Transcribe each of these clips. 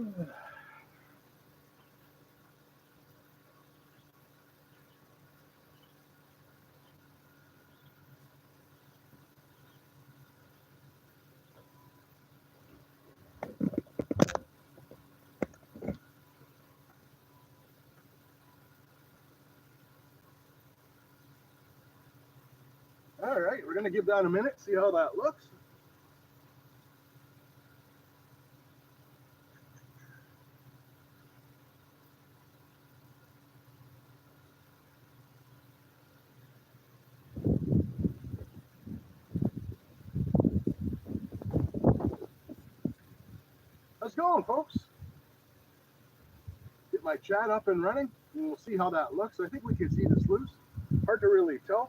All right, we're going to give that a minute, see how that looks. How's it going, folks? Get my chat up and running, and we'll see how that looks. I think we can see the sluice. Hard to really tell.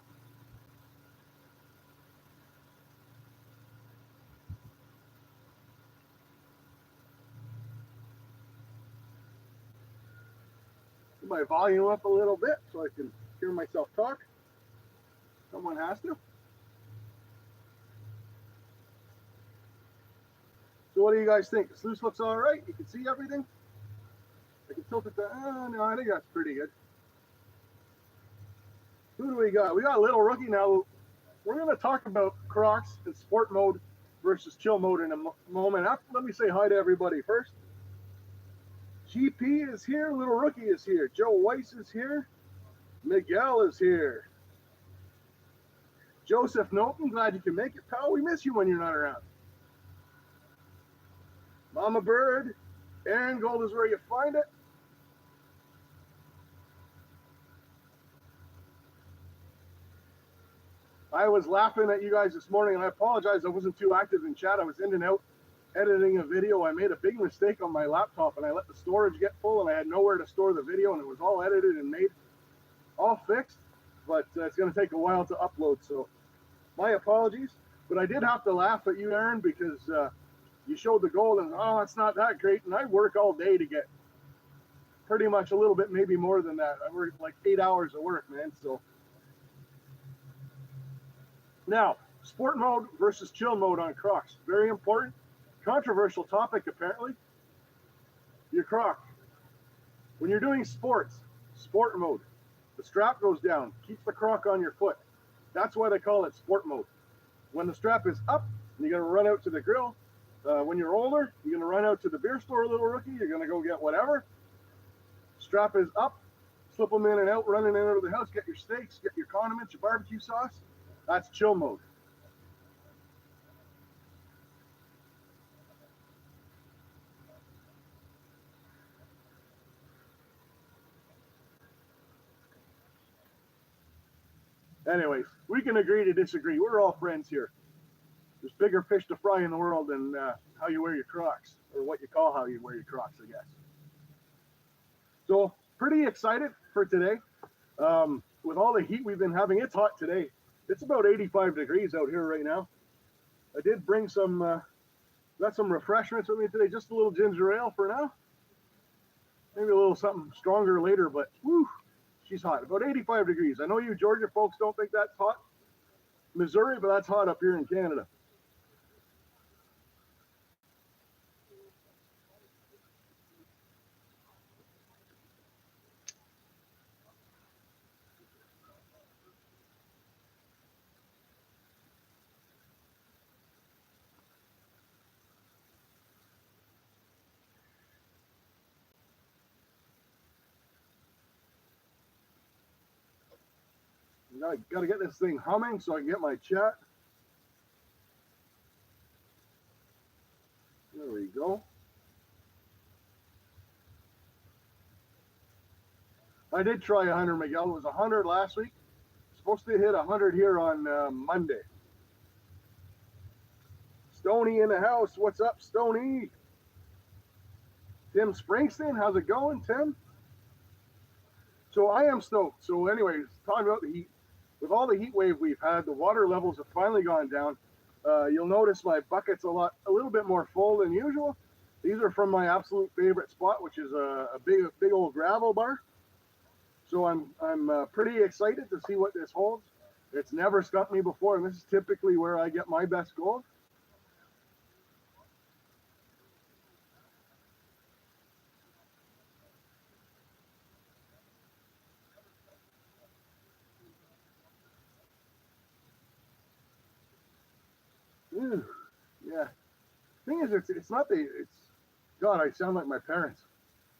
Get my volume up a little bit so I can hear myself talk. Someone has to. So what do you guys think? The sluice looks all right? You can see everything? I can tilt it down. No, I think that's pretty good. Who do we got? We got a little rookie now. We're going to talk about Crocs and sport mode versus chill mode in a moment. Let me say hi to everybody first. GP is here. Little rookie is here. Joe Weiss is here. Miguel is here. Joseph Knowlton, glad you can make it, pal. We miss you when you're not around. Mama Bird, Aaron Gold is where you find it. I was laughing at you guys this morning, and I apologize. I wasn't too active in chat. I was in and out editing a video. I made a big mistake on my laptop, and I let the storage get full, and I had nowhere to store the video, and it was all edited and made, all fixed, but it's going to take a while to upload, so my apologies. But I did have to laugh at you, Aaron, because you showed the goal, and oh, it's not that great, and I work all day to get pretty much a little bit, maybe more than that. I work like 8 hours of work, man, so. Now, sport mode versus chill mode on Crocs. Very important. Controversial topic, apparently. Your Croc. When you're doing sports, sport mode, the strap goes down, keeps the Croc on your foot. That's why they call it sport mode. When the strap is up, you're going to run out to the grill. When you're older, you're going to run out to the beer store, little rookie. You're going to go get whatever. Strap is up. Slip them in and out, running in and out of the house. Get your steaks, get your condiments, your barbecue sauce. That's chill mode. Anyways, we can agree to disagree. We're all friends here. There's bigger fish to fry in the world than how you wear your Crocs, or what you call how you wear your Crocs, I guess. So, pretty excited for today. With all the heat we've been having, it's hot today. It's about 85 degrees out here right now. I did bring got some refreshments with me today, just a little ginger ale for now. Maybe a little something stronger later, but whew, she's hot. About 85 degrees. I know you Georgia folks don't think that's hot. Missouri, but that's hot up here in Canada. I got to get this thing humming so I can get my chat. There we go. I did try 100, Miguel. It was 100 last week. Supposed to hit 100 here on Monday. Stony in the house. What's up, Stony? Tim Springsteen, how's it going, Tim? So I am stoked. So anyways, talking about the heat. With all the heat wave we've had, the water levels have finally gone down. You'll notice my bucket's a little bit more full than usual. These are from my absolute favorite spot, which is a big old gravel bar. So I'm pretty excited to see what this holds. It's never stumped me before, and this is typically where I get my best gold. Thing is, it's not the, it's, God, I sound like my parents.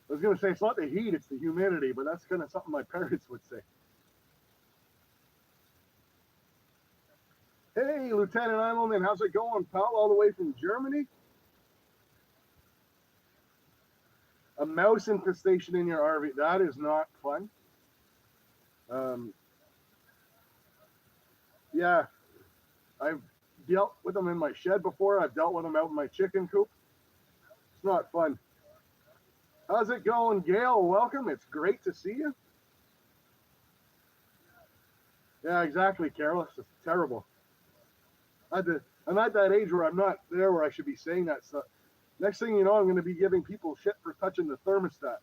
I was going to say it's not the heat, it's the humidity, but that's kind of something my parents would say. Hey, Lieutenant Eimelman, how's it going, pal? All the way from Germany? A mouse infestation in your RV. That is not fun. Yeah, I've dealt with them in my shed before. I've dealt with them out in my chicken coop. It's not fun. How's it going, Gail? Welcome. It's great to see you. Yeah, exactly, Carol. It's terrible. I'm at that age where I'm not there where I should be saying that stuff. Next thing you know, I'm going to be giving people shit for touching the thermostat.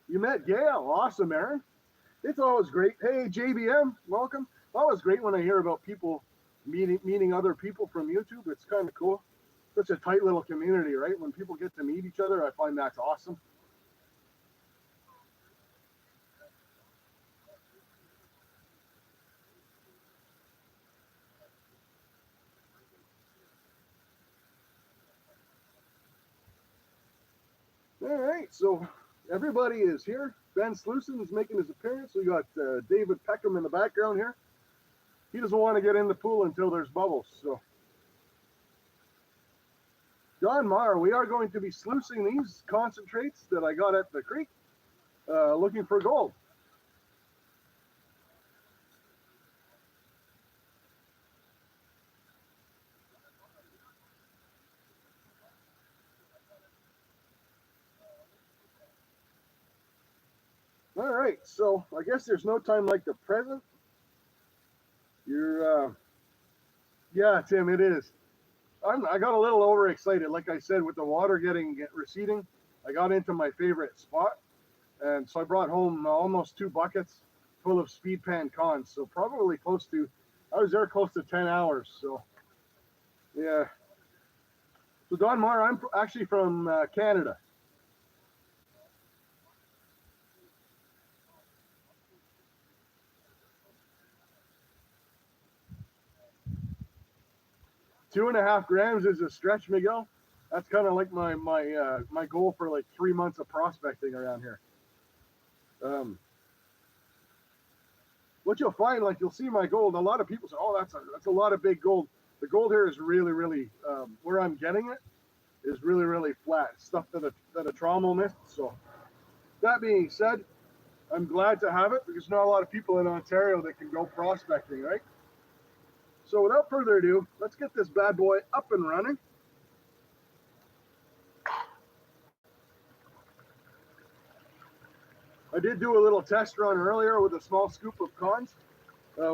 You met Gail. Awesome, Aaron. It's always great. Hey, JBM, welcome. Always great when I hear about people meeting other people from YouTube. It's kind of cool. Such a tight little community, right? When people get to meet each other, I find that's awesome. All right, so everybody is here. Ben Sluice is making his appearance. We got David Peckham in the background here. He doesn't want to get in the pool until there's bubbles. So, John Marr, we are going to be sluicing these concentrates that I got at the creek, looking for gold. All right, so I guess there's no time like the present. Yeah, Tim, it is. I got a little overexcited, like I said, with the water receding. I got into my favorite spot, and so I brought home almost 2 buckets full of speed pan cons. So probably I was there close to 10 hours. So yeah. So Don Mar, I'm actually from Canada. 2.5 grams is a stretch, Miguel. That's kind of like my goal for like 3 months of prospecting around here. What you'll find, like you'll see my gold. A lot of people say, "Oh, that's a lot of big gold." The gold here is really, really where I'm getting it is really, really flat stuff that a trommel missed. So that being said, I'm glad to have it because not a lot of people in Ontario that can go prospecting, right? So without further ado, let's get this bad boy up and running. I did do a little test run earlier with a small scoop of cons.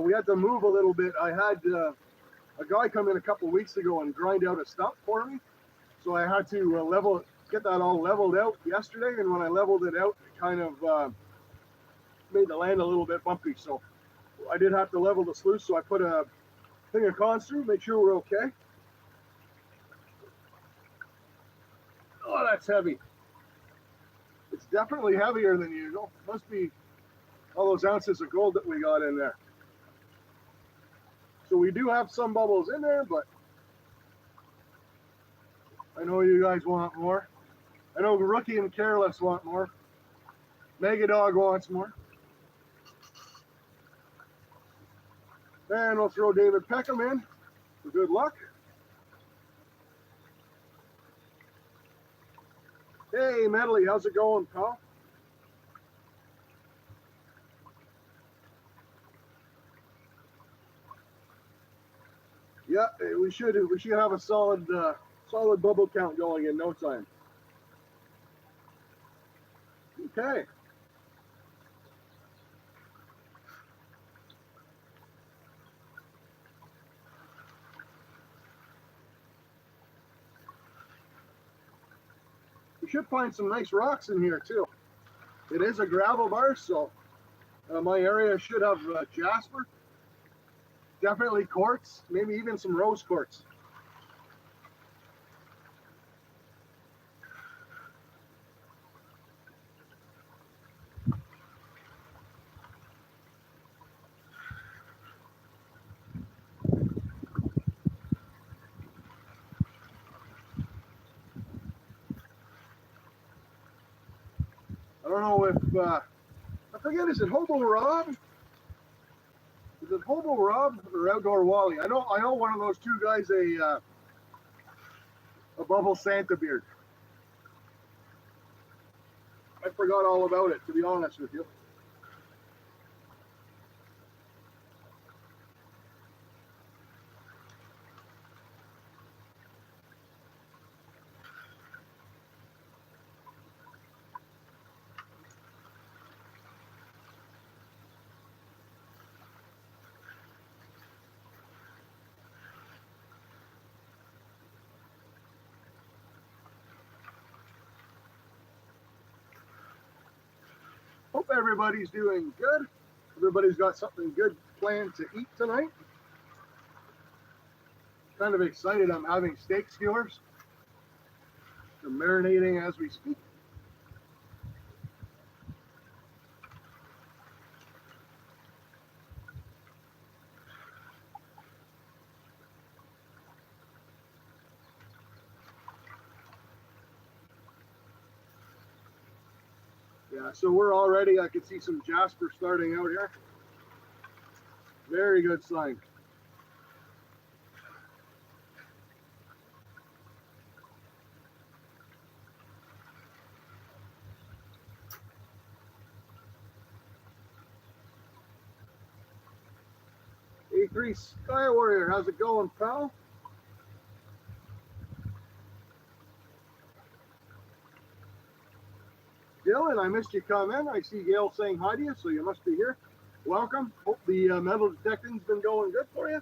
We had to move a little bit. I had a guy come in a couple weeks ago and grind out a stump for me. So I had to get that all leveled out yesterday. And when I leveled it out, it kind of made the land a little bit bumpy. So I did have to level the sluice. So I put a thing of cons through, make sure we're okay. Oh, that's heavy. It's definitely heavier than usual. Must be all those ounces of gold that we got in there. So we do have some bubbles in there, but I know you guys want more. I know Rookie and Careless want more. Mega Dog wants more. And we'll throw David Peckham in for good luck. Hey, Medley, how's it going, pal? Yeah, we should have a solid bubble count going in no time. Okay. We should find some nice rocks in here too. It is a gravel bar, so my area should have jasper. Definitely quartz, maybe even some rose quartz. I forget, is it Hobo Rob? Is it Hobo Rob or Outdoor Wally? I know one of those two guys a bubble Santa beard. I forgot all about it, to be honest with you. Hope everybody's doing good. Everybody's got something good planned to eat tonight. Kind of excited. I'm having steak skewers. They're marinating as we speak. Yeah, so we're already, I can see some jasper starting out here. Very good sign. A3 Sky Warrior, how's it going, pal? Dylan, I missed you come in. I see Gail saying hi to you, so you must be here. Welcome. Hope the metal detecting's been going good for you.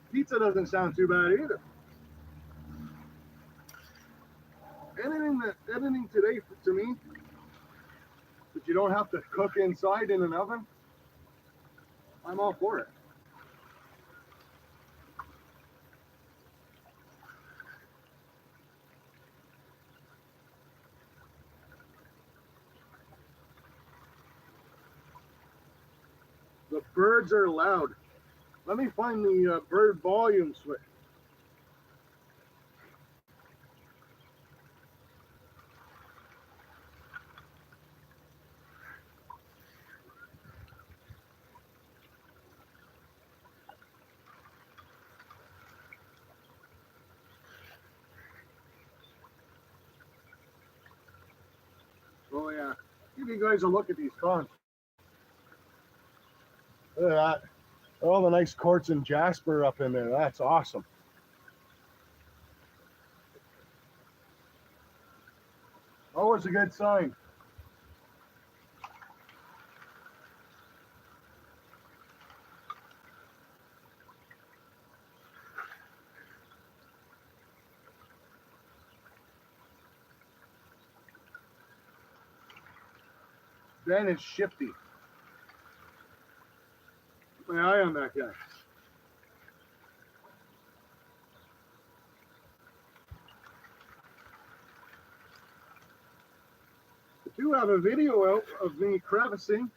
Pizza doesn't sound too bad either. Anything today to me that you don't have to cook inside in an oven, I'm all for it. The birds are loud. Let me find the bird volume switch. Oh yeah, give you guys a look at these cons. Look at that. All the nice quartz and jasper up in there. That's awesome. Always a good sign. Ben is shifty. Keep my eye on that guy. I do have a video out of me crevicing,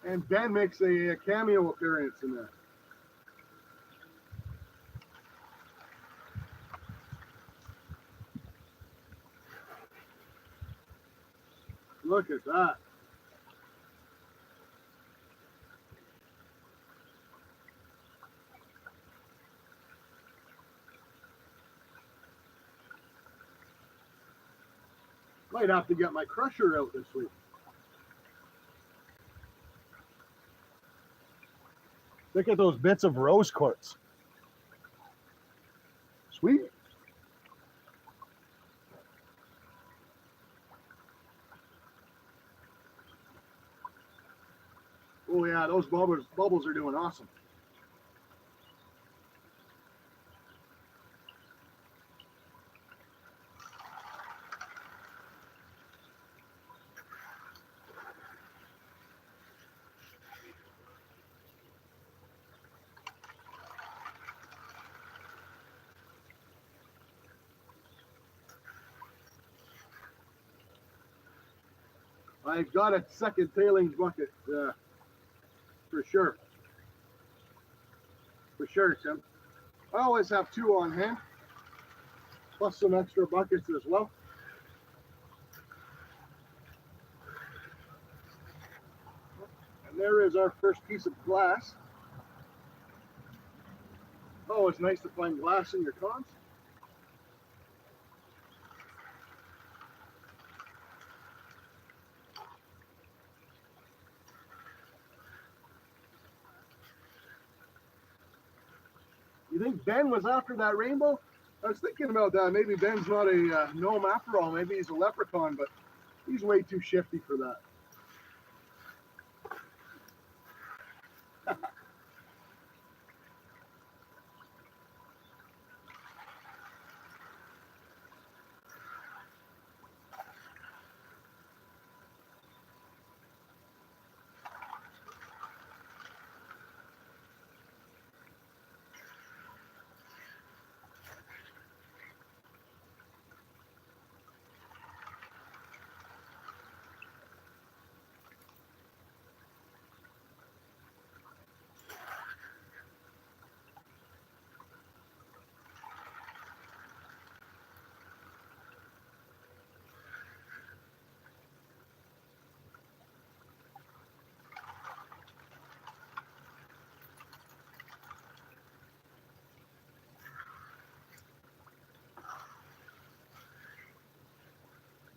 and Ben makes a cameo appearance in there. Look at that. Might have to get my crusher out this week. Look at those bits of rose quartz. Sweet. Oh yeah, those bubbles are doing awesome. I've got a second tailings bucket for sure. For sure, Tim. I always have two on hand, plus some extra buckets as well. And there is our first piece of glass. Oh, it's nice to find glass in your cons. You think Ben was after that rainbow? I was thinking about that. Maybe Ben's not a gnome after all. Maybe he's a leprechaun, but he's way too shifty for that.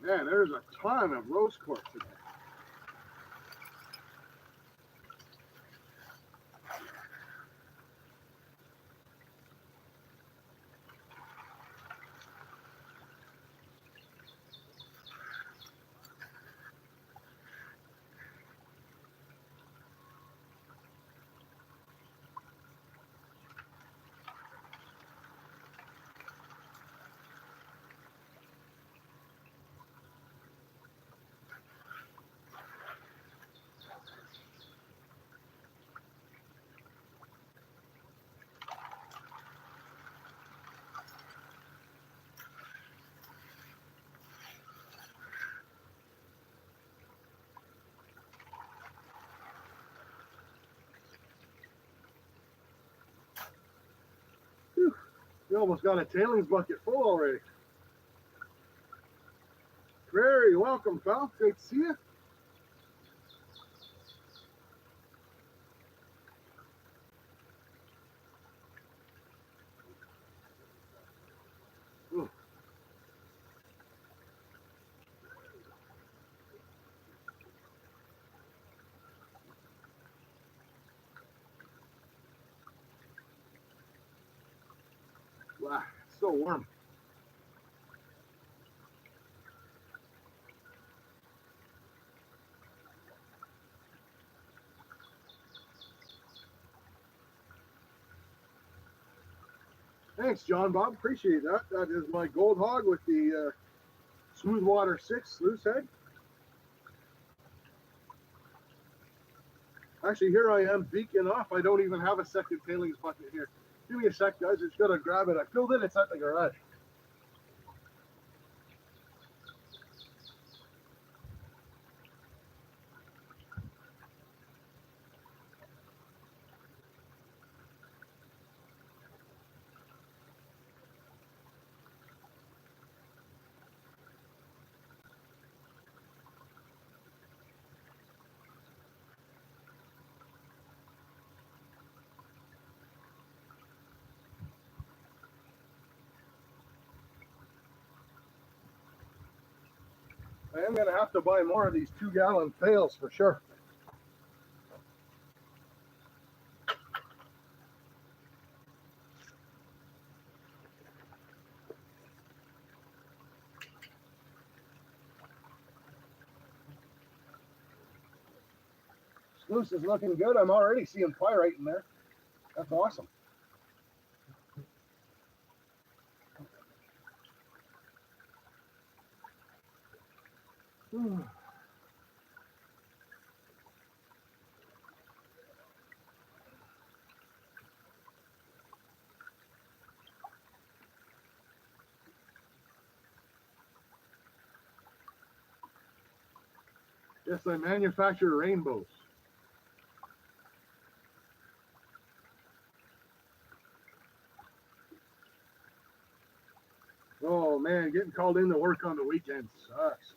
Man, there's a ton of rose quartz in there. Whew, you almost got a tailings bucket full already. Very welcome, pal. Great to see you. Ooh. Wow, it's so warm. Thanks, John Bob. Appreciate that. That is my gold hog with the Smooth Water 6 sluice head. Actually, here I am beaking off. I don't even have a second tailings bucket here. Give me a sec, guys. I just gotta grab it. I filled it. It's at the garage. I am going to have to buy more of these 2-gallon pails for sure. Sluice is looking good. I'm already seeing pyrite in there. That's awesome. Yes, I manufacture rainbows. Oh man, getting called in to work on the weekend sucks.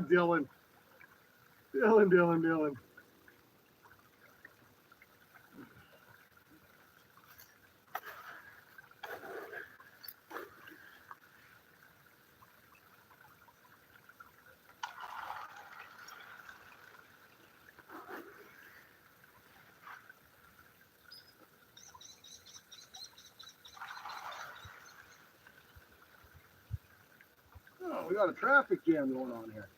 Dylan. Dylan. Oh, we got a traffic jam going on here.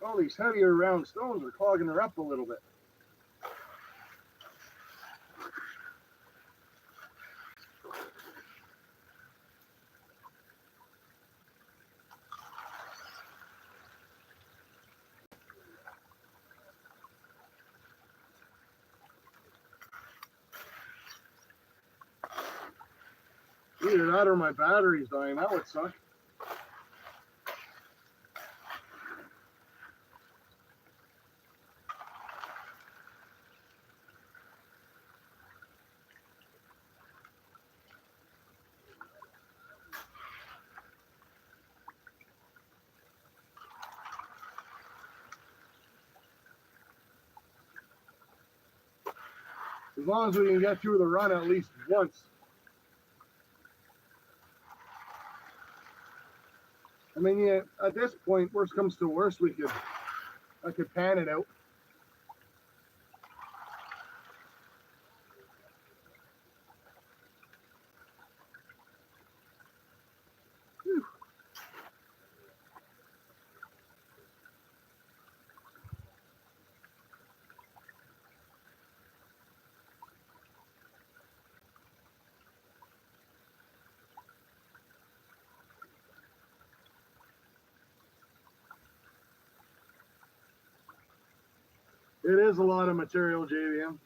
All these heavier round stones are clogging her up a little bit. Either that or my battery's dying. That would suck. As long as we can get through the run at least once. I mean, yeah, at this point, worst comes to worst, I could pan it out. Whew. It is a lot of material, JVM.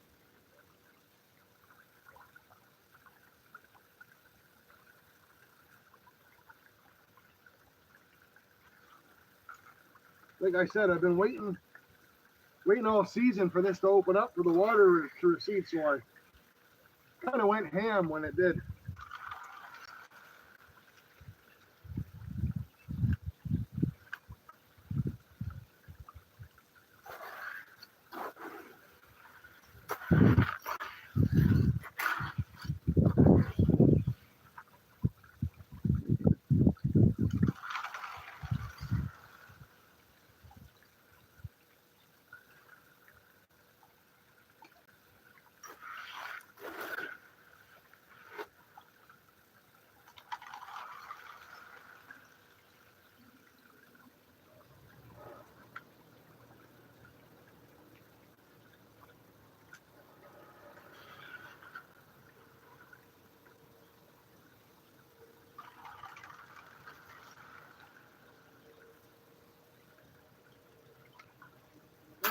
Like I said, I've been waiting all season for this to open up for the water to recede, so I kind of went ham when it did.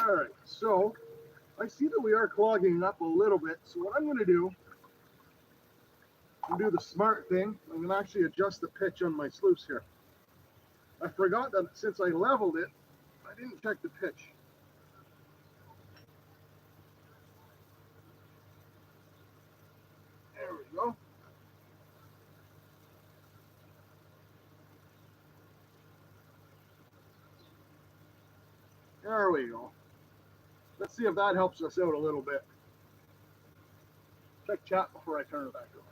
All right, so I see that we are clogging up a little bit. So what I'm going to do, I'm going to do the smart thing. I'm going to actually adjust the pitch on my sluice here. I forgot that since I leveled it, I didn't check the pitch. There we go. There we go. Let's see if that helps us out a little bit. Check chat before I turn it back on.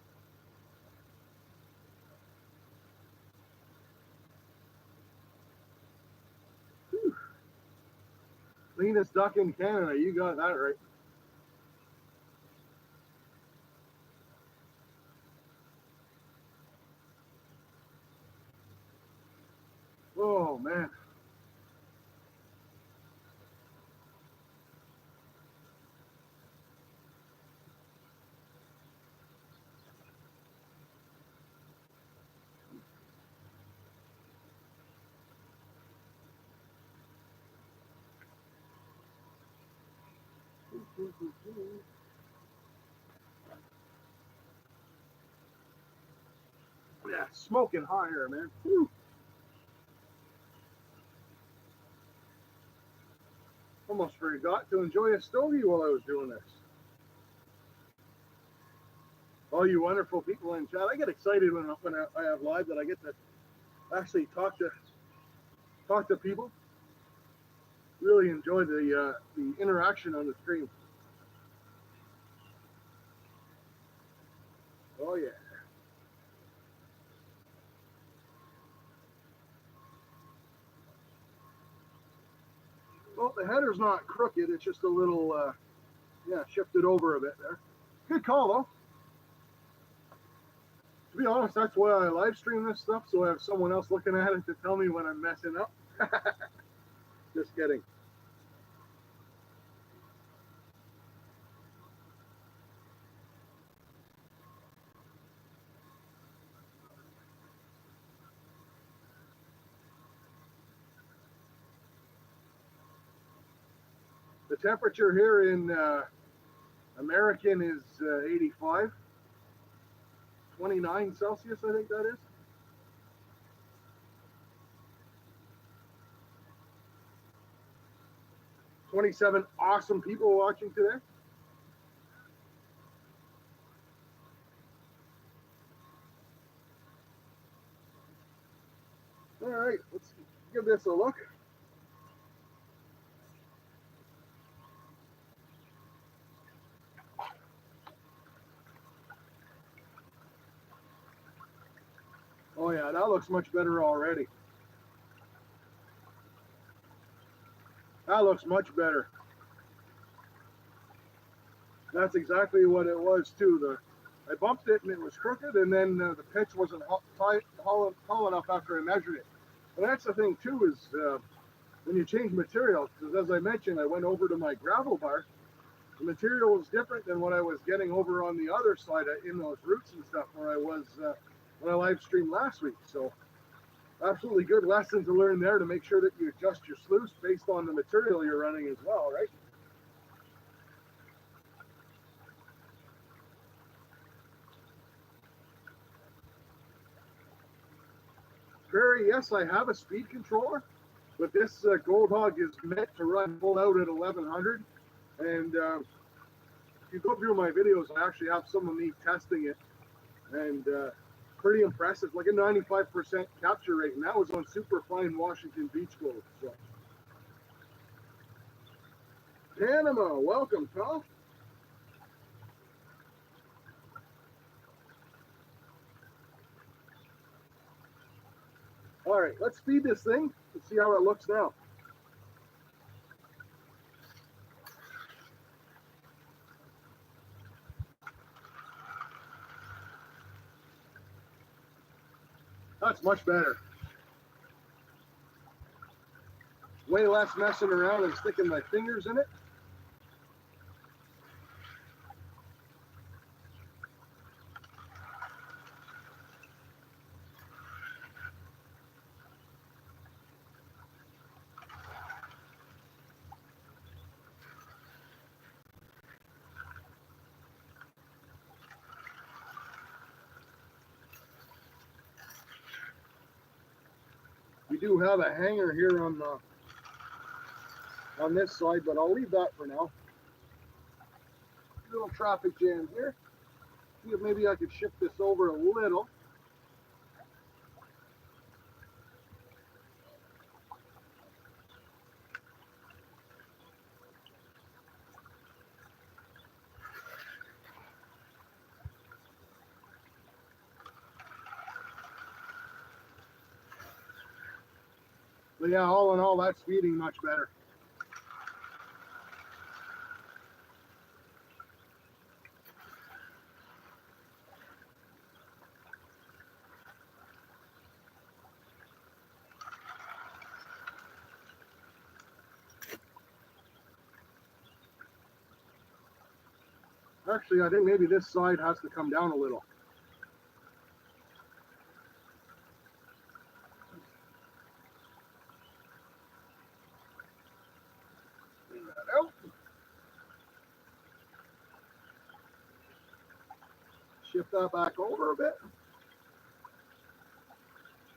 Whew. Cleanest duck in Canada. You got that right. Oh, man. Yeah, smoking higher, man. Whew. Almost forgot to enjoy a stogie while I was doing this. All you wonderful people in chat. I get excited when I have live that I get to actually talk to people. Really enjoy the interaction on the stream. Oh yeah. Well, the header's not crooked. It's just a little, yeah, shifted over a bit there. Good call though. To be honest, that's why I live stream this stuff, so I have someone else looking at it to tell me when I'm messing up. Just kidding. The temperature here in American is 85, 29 Celsius, I think that is. $27 awesome people watching today. All right, let's give this a look. Oh yeah, that looks much better already. That looks much better. That's exactly what it was too. I bumped it and it was crooked, and then the pitch wasn't tall enough after I measured it. And that's the thing too, is when you change material, because as I mentioned, I went over to my gravel bar. The material was different than what I was getting over on the other side in those roots and stuff where I was when I live streamed last week. So absolutely good lesson to learn there to make sure that you adjust your sluice based on the material you're running as well, right? Barry, yes, I have a speed controller, but this Gold Hog is meant to run full out at 1100. And if you go through my videos, I actually have some of me testing it, and pretty impressive, like a 95% capture rate, and that was on super fine Washington Beach gold. So, Panama, welcome, pal. All right, let's feed this thing and see how it looks now. That's much better. Way less messing around and sticking my fingers in it. do have a hanger here on this side, but I'll leave that for now. Little traffic jam here. See if maybe I could shift this over a little. But yeah, all in all, that's feeding much better. Actually, I think maybe this side has to come down a little. Clean that out. Shift that back over a bit.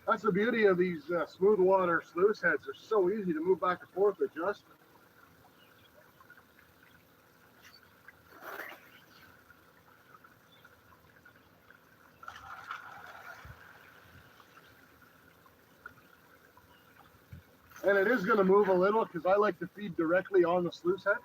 That's the beauty of these smooth water sluice heads. They're so easy to move back and forth, adjust. And it is going to move a little because I like to feed directly on the sluice head.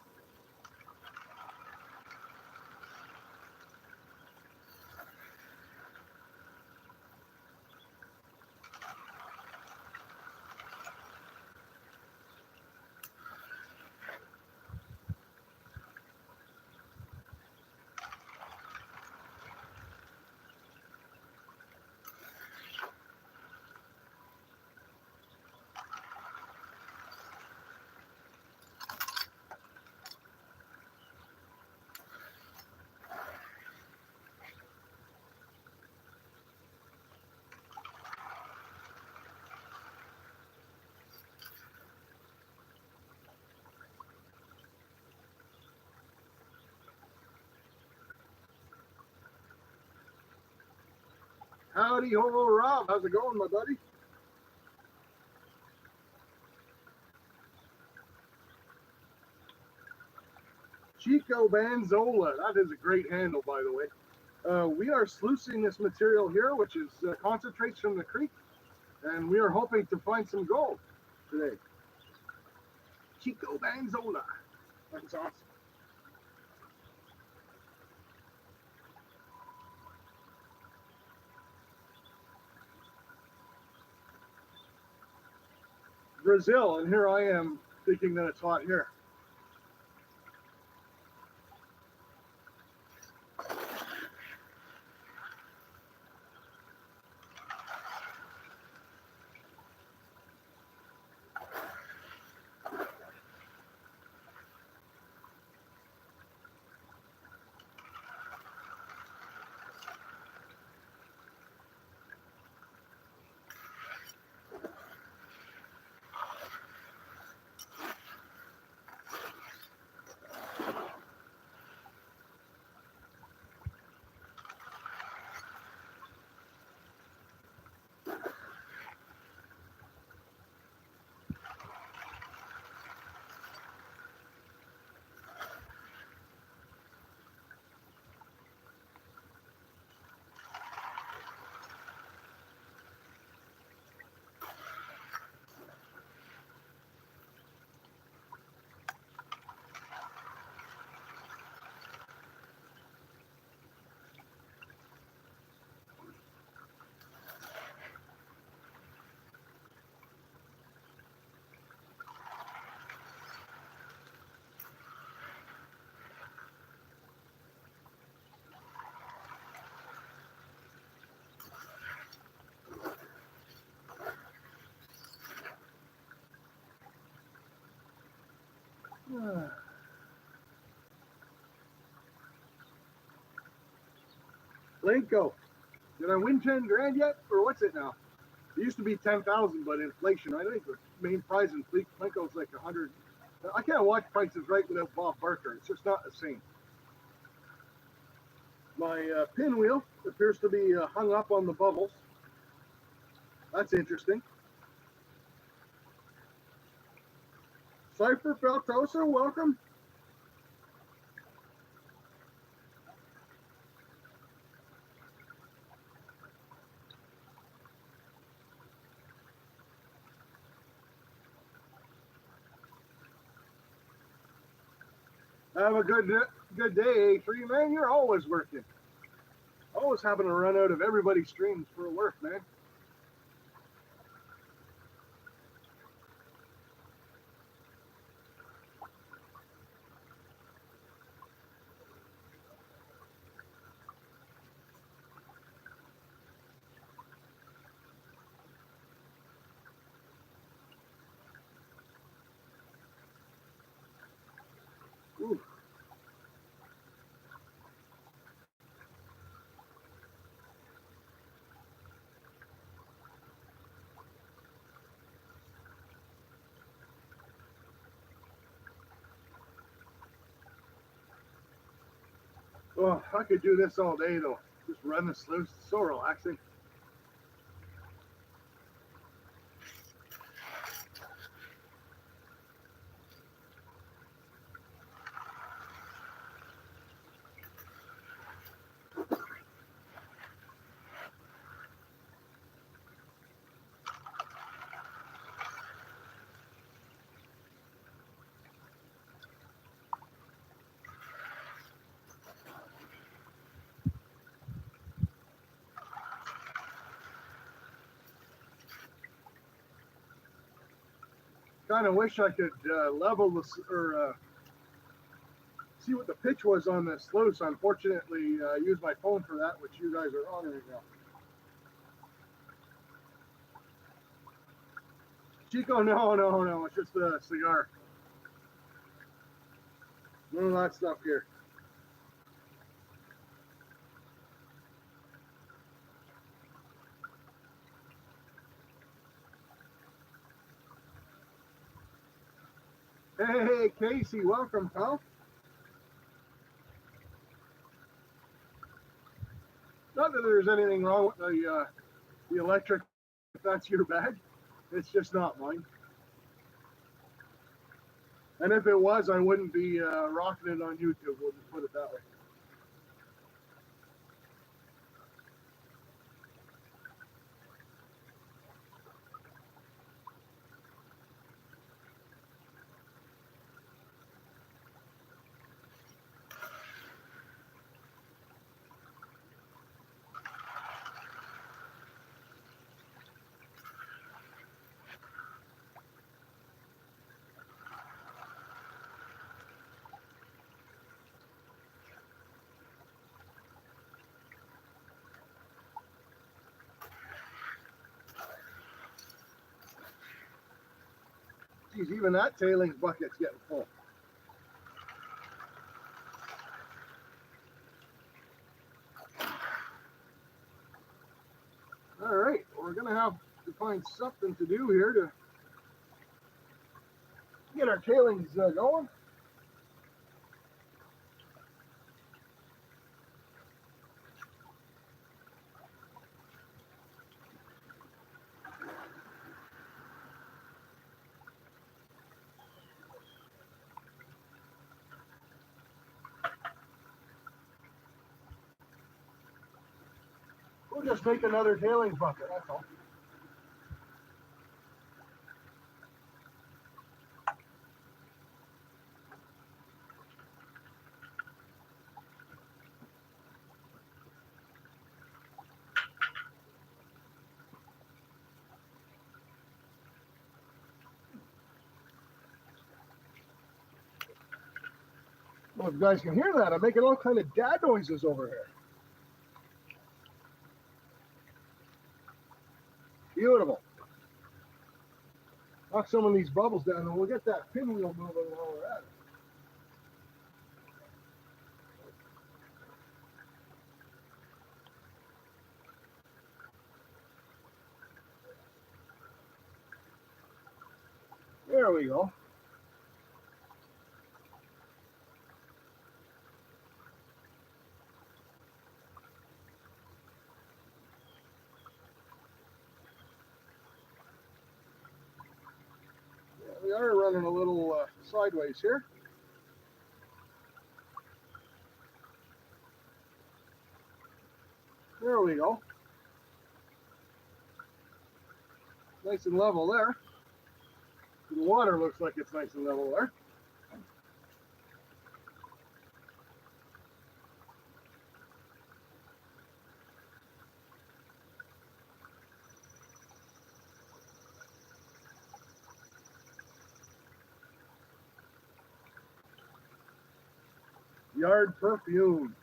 Howdy ho, Rob. How's it going, my buddy? Chico Banzola. That is a great handle, by the way. We are sluicing this material here, which is concentrates from the creek, and we are hoping to find some gold today. Chico Banzola. That's awesome. Brazil, and here I am thinking that it's hot here. Blanco. Did I win 10 grand yet? Or what's it now? It used to be 10,000, but inflation. I think the main prize in Blanco is like 100. I can't watch Prices Right without Bob Barker. It's just not the same. My pinwheel appears to be hung up on the bubbles. That's interesting. Cypher Feltosa, welcome. Have a good day, A3, man. You're always working. Always having to run out of everybody's streams for work, man. Ooh. Oh, I could do this all day, though. Just run the sluice. It's so relaxing. Kind of wish I could level this or see what the pitch was on the sluice. Unfortunately, I use my phone for that, which you guys are on right now. Chico, no. It's just a cigar. None of that stuff here. Hey, Casey, welcome, pal. Not that there's anything wrong with the electric, if that's your bag. It's just not mine. And if it was, I wouldn't be rocking it on YouTube. We'll just put it that way. Geez, even that tailings bucket's getting full. All right, we're gonna have to find something to do here to get our tailings going. We'll just make another tailings bucket, that's all. Well, if you guys can hear that, I'm making all kind of dad noises over here. Beautiful. Knock some of these bubbles down and we'll get that pinwheel moving while we're at it. There we go. are running a little sideways here. There we go. Nice and level there. The water looks like it's nice and level there. Yard perfume.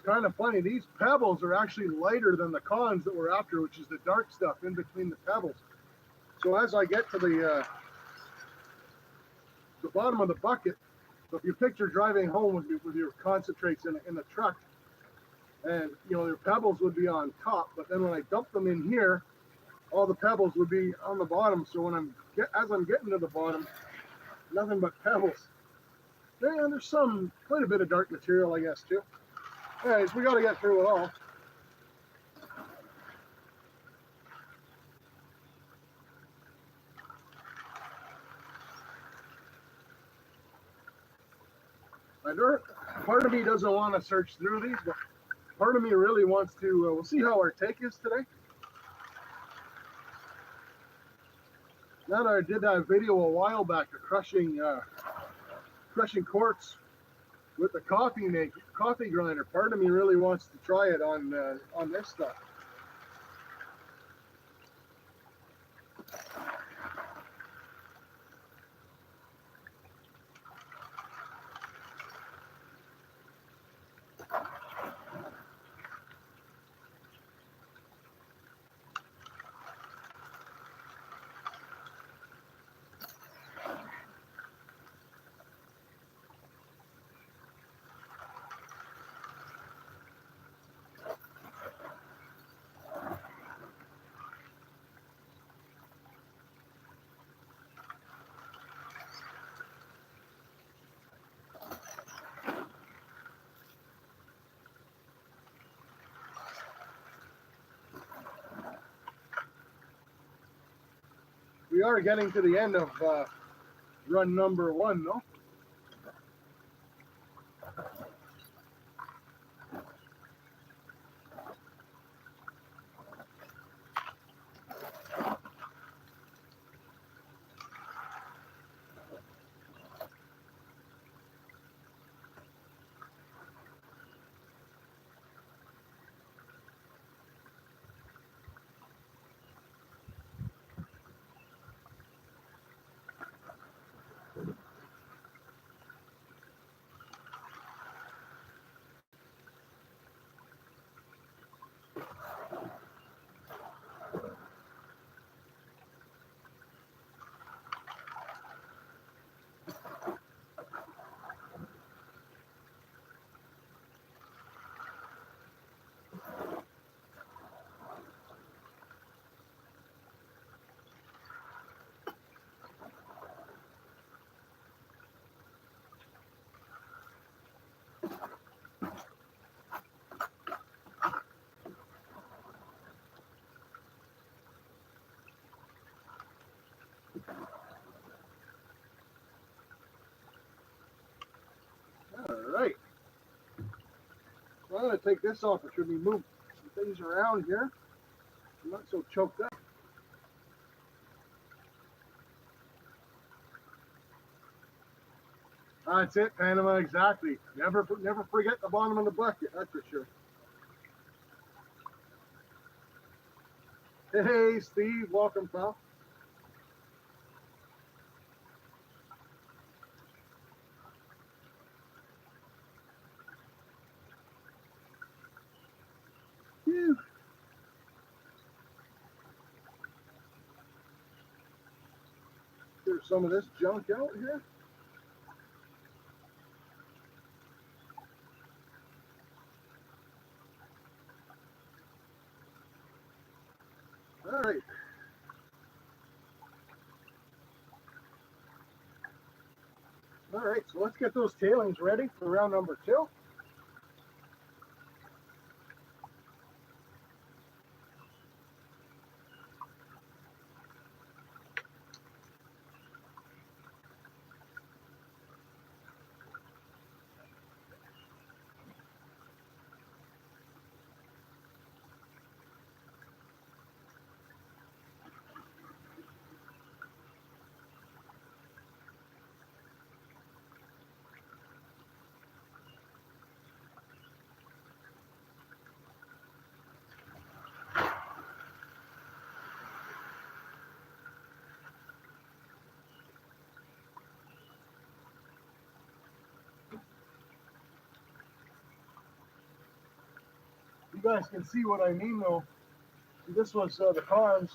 Kind of funny, these pebbles are actually lighter than the cons that we're after, which is the dark stuff in between the pebbles. So as I get to the bottom of the bucket, so if you picture driving home with your concentrates in the truck, and you know your pebbles would be on top, but then when I dump them in here, all the pebbles would be on the bottom. So when as I'm getting to the bottom, nothing but pebbles. And there's quite a bit of dark material, I guess, too. Anyways, we got to get through it all. Part of me doesn't want to search through these, but part of me really wants to. We'll see how our take is today. Now that I did that video a while back of crushing quartz with the coffee grinder, part of me really wants to try it on this stuff. We are getting to the end of run number 1, though. Alright. So I'm going to take this off. It should be moved some things around here. I'm not so choked up. That's it, Panama, exactly. Never forget the bottom of the bucket, that's for sure. Hey, Steve, welcome, pal. Phew. some of this junk out here. All right. All right, so let's get those tailings ready for round number 2. You guys can see what I mean though. This was the cons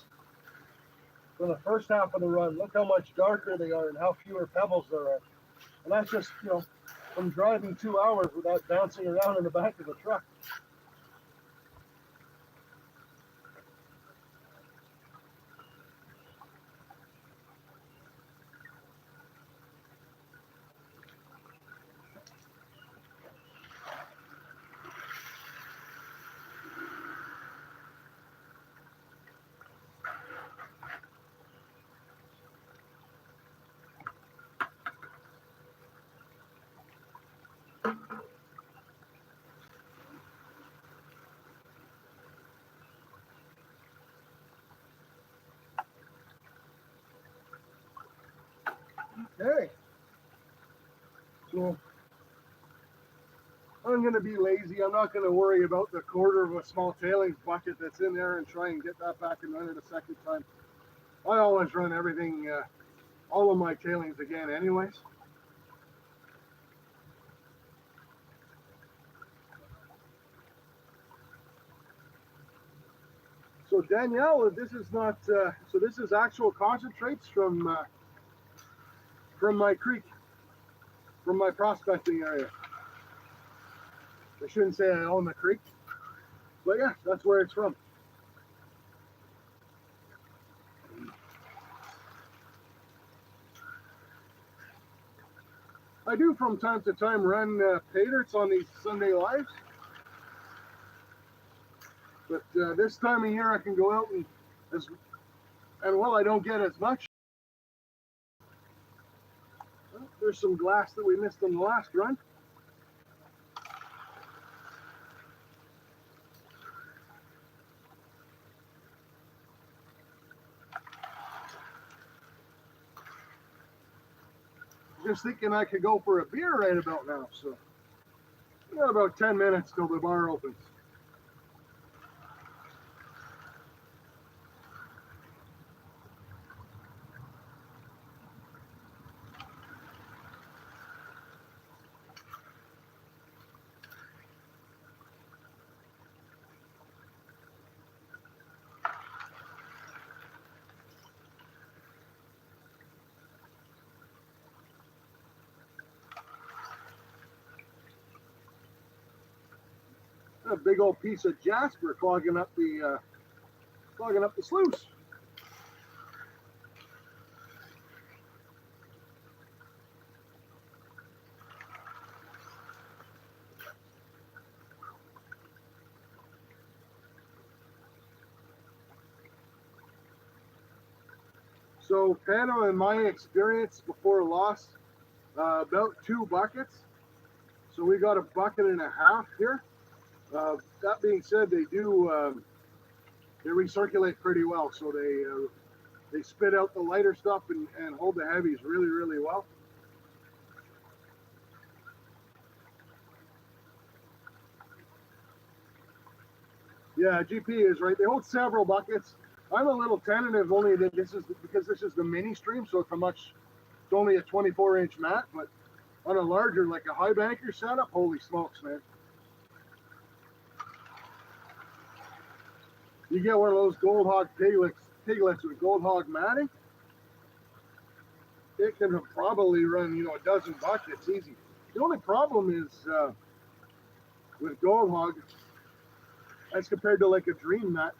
for the first half of the run. Look how much darker they are and how fewer pebbles there are. And that's just, you know, from driving 2 hours without bouncing around in the back of the truck. Okay. So I'm going to be lazy. I'm not going to worry about the quarter of a small tailings bucket that's in there and try and get that back and run it a second time. I always run everything, all of my tailings again anyways. So Danielle, this is not, so this is actual concentrates from my creek, from my prospecting area. I shouldn't say I own the creek, but yeah, that's where it's from. I do from time to time run pay dirts on these Sunday lives, but this time of year I can go out and well, I don't get as much. Well, there's some glass that we missed on the last run. Just thinking I could go for a beer right about now, so we got about 10 minutes till the bar opens. A big old piece of jasper clogging up the sluice. So kind of in my experience before loss, about 2 buckets. So we got a bucket and a half here. That being said, they recirculate pretty well. So they spit out the lighter stuff and hold the heavies really, really well. Yeah, GP is right. They hold several buckets. I'm a little tentative only that this is because this is the mini stream, so it's only a 24-inch mat, but on a larger, like a high banker setup, holy smokes, man. You get one of those Gold Hog piglets with Gold Hog matting. it can probably run, you know, a dozen buckets easy. The only problem is with Gold Hog, as compared to like a Dream Mat,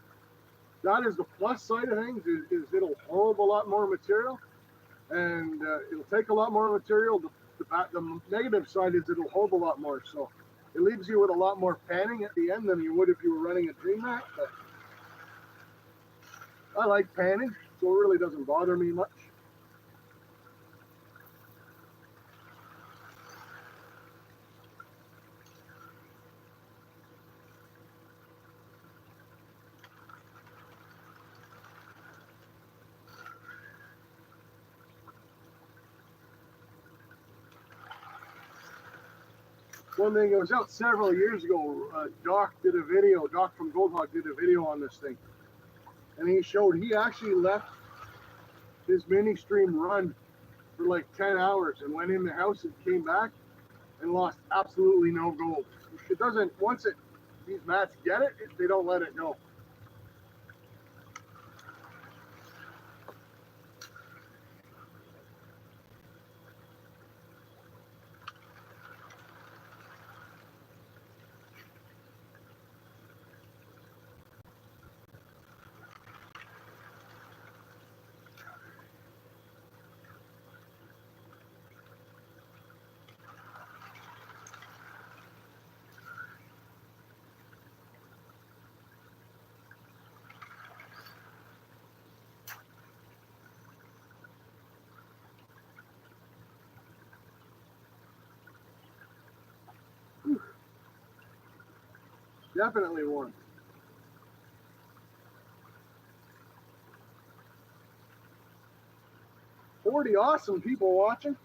that is the plus side of things, is it'll hold a lot more material, and it'll take a lot more material. The negative side is it'll hold a lot more, so it leaves you with a lot more panning at the end than you would if you were running a Dream Mat. But I like panning, so it really doesn't bother me much. One thing, it was out several years ago, Doc from Gold Hog did a video on this thing. And he showed he actually left his mini stream run for like 10 hours and went in the house and came back and lost absolutely no gold. It doesn't, these mats get it, they don't let it go. Definitely one. $40 awesome people watching.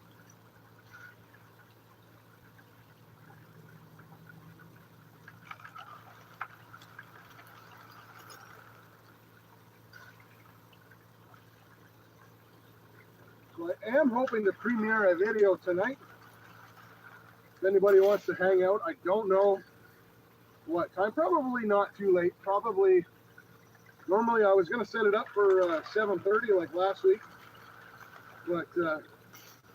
So I am hoping to premiere a video tonight. If anybody wants to hang out, I don't know what time. Probably not too late. Probably, normally I was going to set it up for 7:30 like last week. But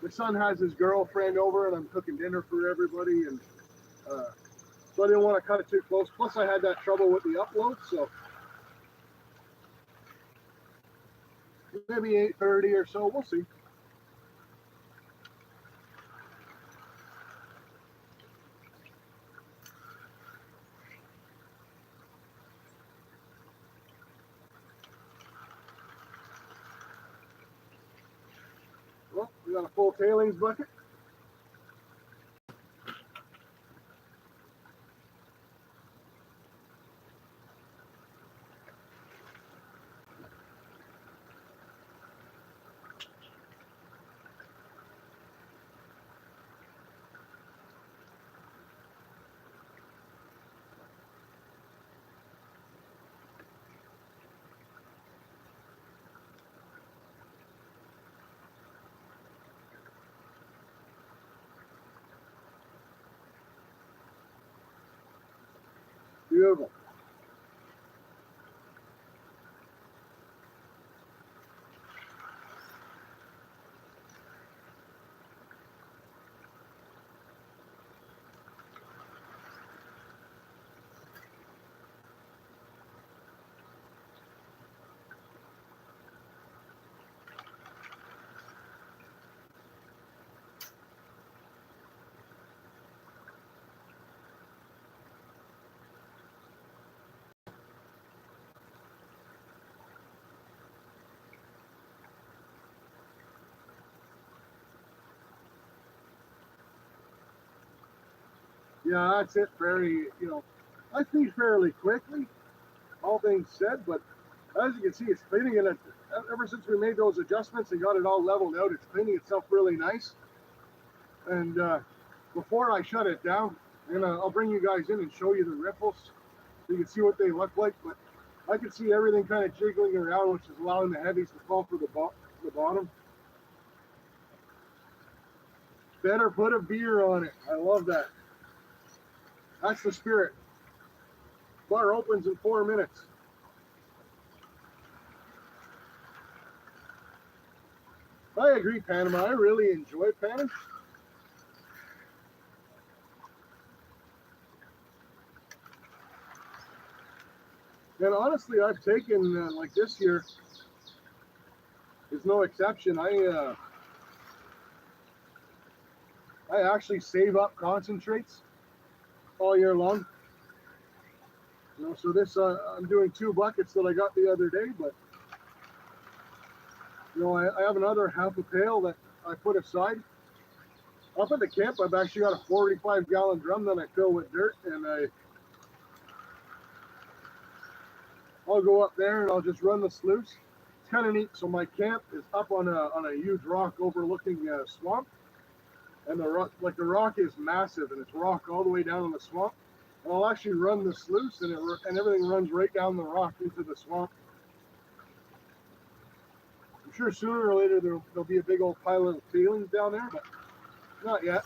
my son has his girlfriend over and I'm cooking dinner for everybody. And so I didn't want to cut it too close. Plus I had that trouble with the upload. So maybe 8:30 or so. We'll see. Well, we got a full tailings bucket. Beautiful. Yeah, that's it. Very, you know, I feed fairly quickly, all things said, but as you can see, it's cleaning it. Ever since we made those adjustments and got it all leveled out, it's cleaning itself really nice. And before I shut it down, I'll bring you guys in and show you the ripples so you can see what they look like. But I can see everything kind of jiggling around, which is allowing the heavies to fall for the bottom. Better put a beer on it. I love that. That's the spirit. Bar opens in 4 minutes. I agree, Panama. I really enjoy panning. And honestly, I've taken, like this year is no exception. I actually save up concentrates all year long. You know, so this I'm doing 2 buckets that I got the other day, but you know, I have another half a pail that I put aside. Up at the camp, I've actually got a 45-gallon drum that I fill with dirt, and I'll go up there and I'll just run the sluice. It's kind of neat. So my camp is up on a huge rock overlooking a swamp, and the rock is massive, and it's rock all the way down in the swamp. And I'll actually run the sluice, and everything runs right down the rock into the swamp. I'm sure sooner or later there'll be a big old pile of tailings down there, but not yet.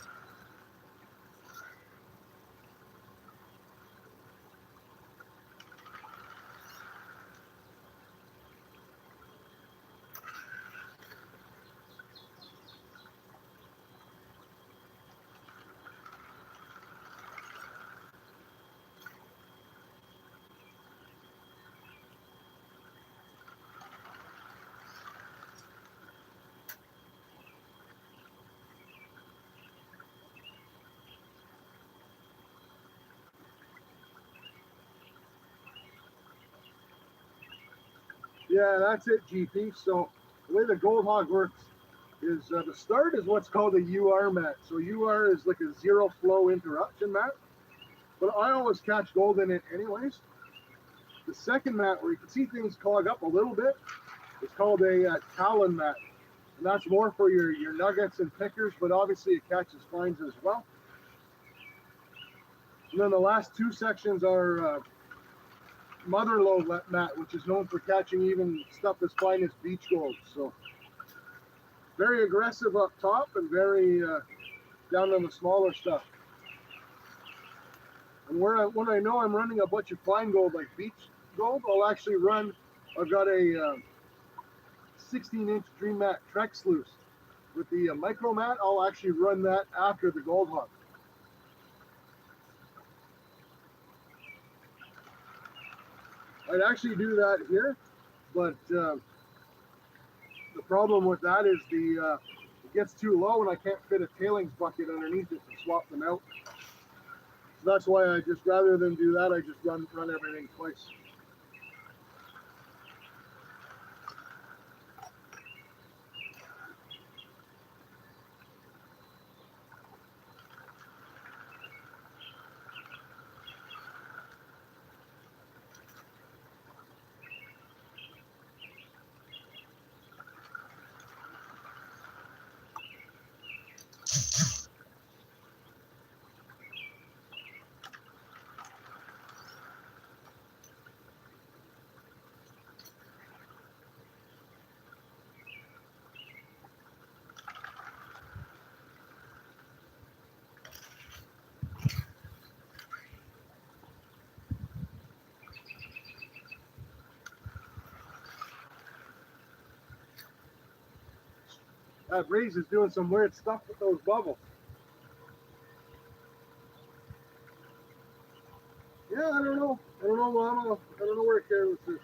Yeah, that's it, GP. So the way the Gold Hog works is the start is what's called a UR mat. So UR is like a zero flow interruption mat, but I always catch gold in it anyways. The second mat, where you can see things clog up a little bit, is called a talon mat. And that's more for your nuggets and pickers, but obviously it catches fines as well. And then the last 2 sections are mother lode mat, which is known for catching even stuff as fine as beach gold. So very aggressive up top and very down on the smaller stuff. And when I know I'm running a bunch of fine gold like beach gold, I'll actually run. I've got a 16-inch Dream Mat Trek sluice. With the micro mat, I'll actually run that after the Gold Hog. I'd actually do that here, but the problem with that is it gets too low and I can't fit a tailings bucket underneath it to swap them out. So that's why I just, rather than do that, I just run everything twice. That breeze is doing some weird stuff with those bubbles. Yeah, I don't know. I don't know, Mama. I don't know where Carol's is.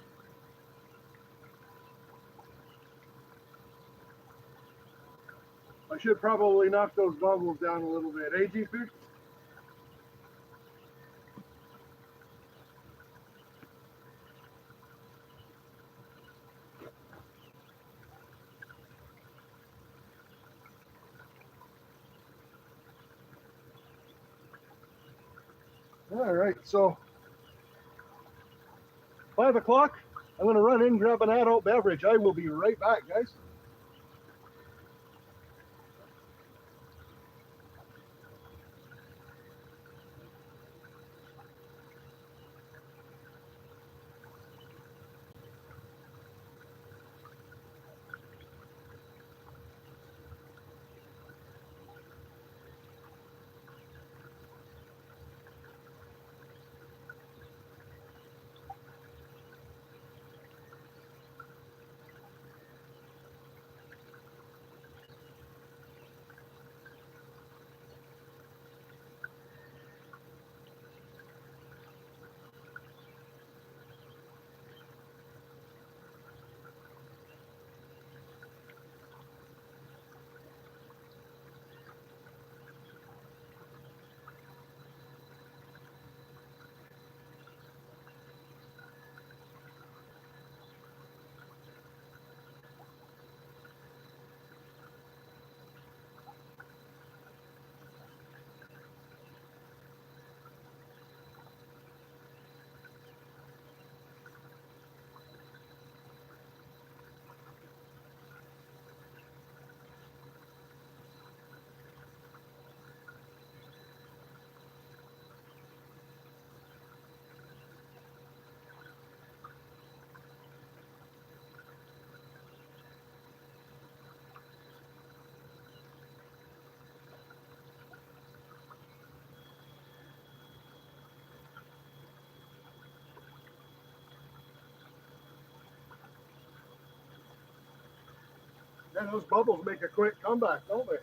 I should probably knock those bubbles down a little bit. Hey, GP? All right, so 5 o'clock. I'm going to run in, grab an adult beverage. I will be right back, guys. And those bubbles make a quick comeback, don't they?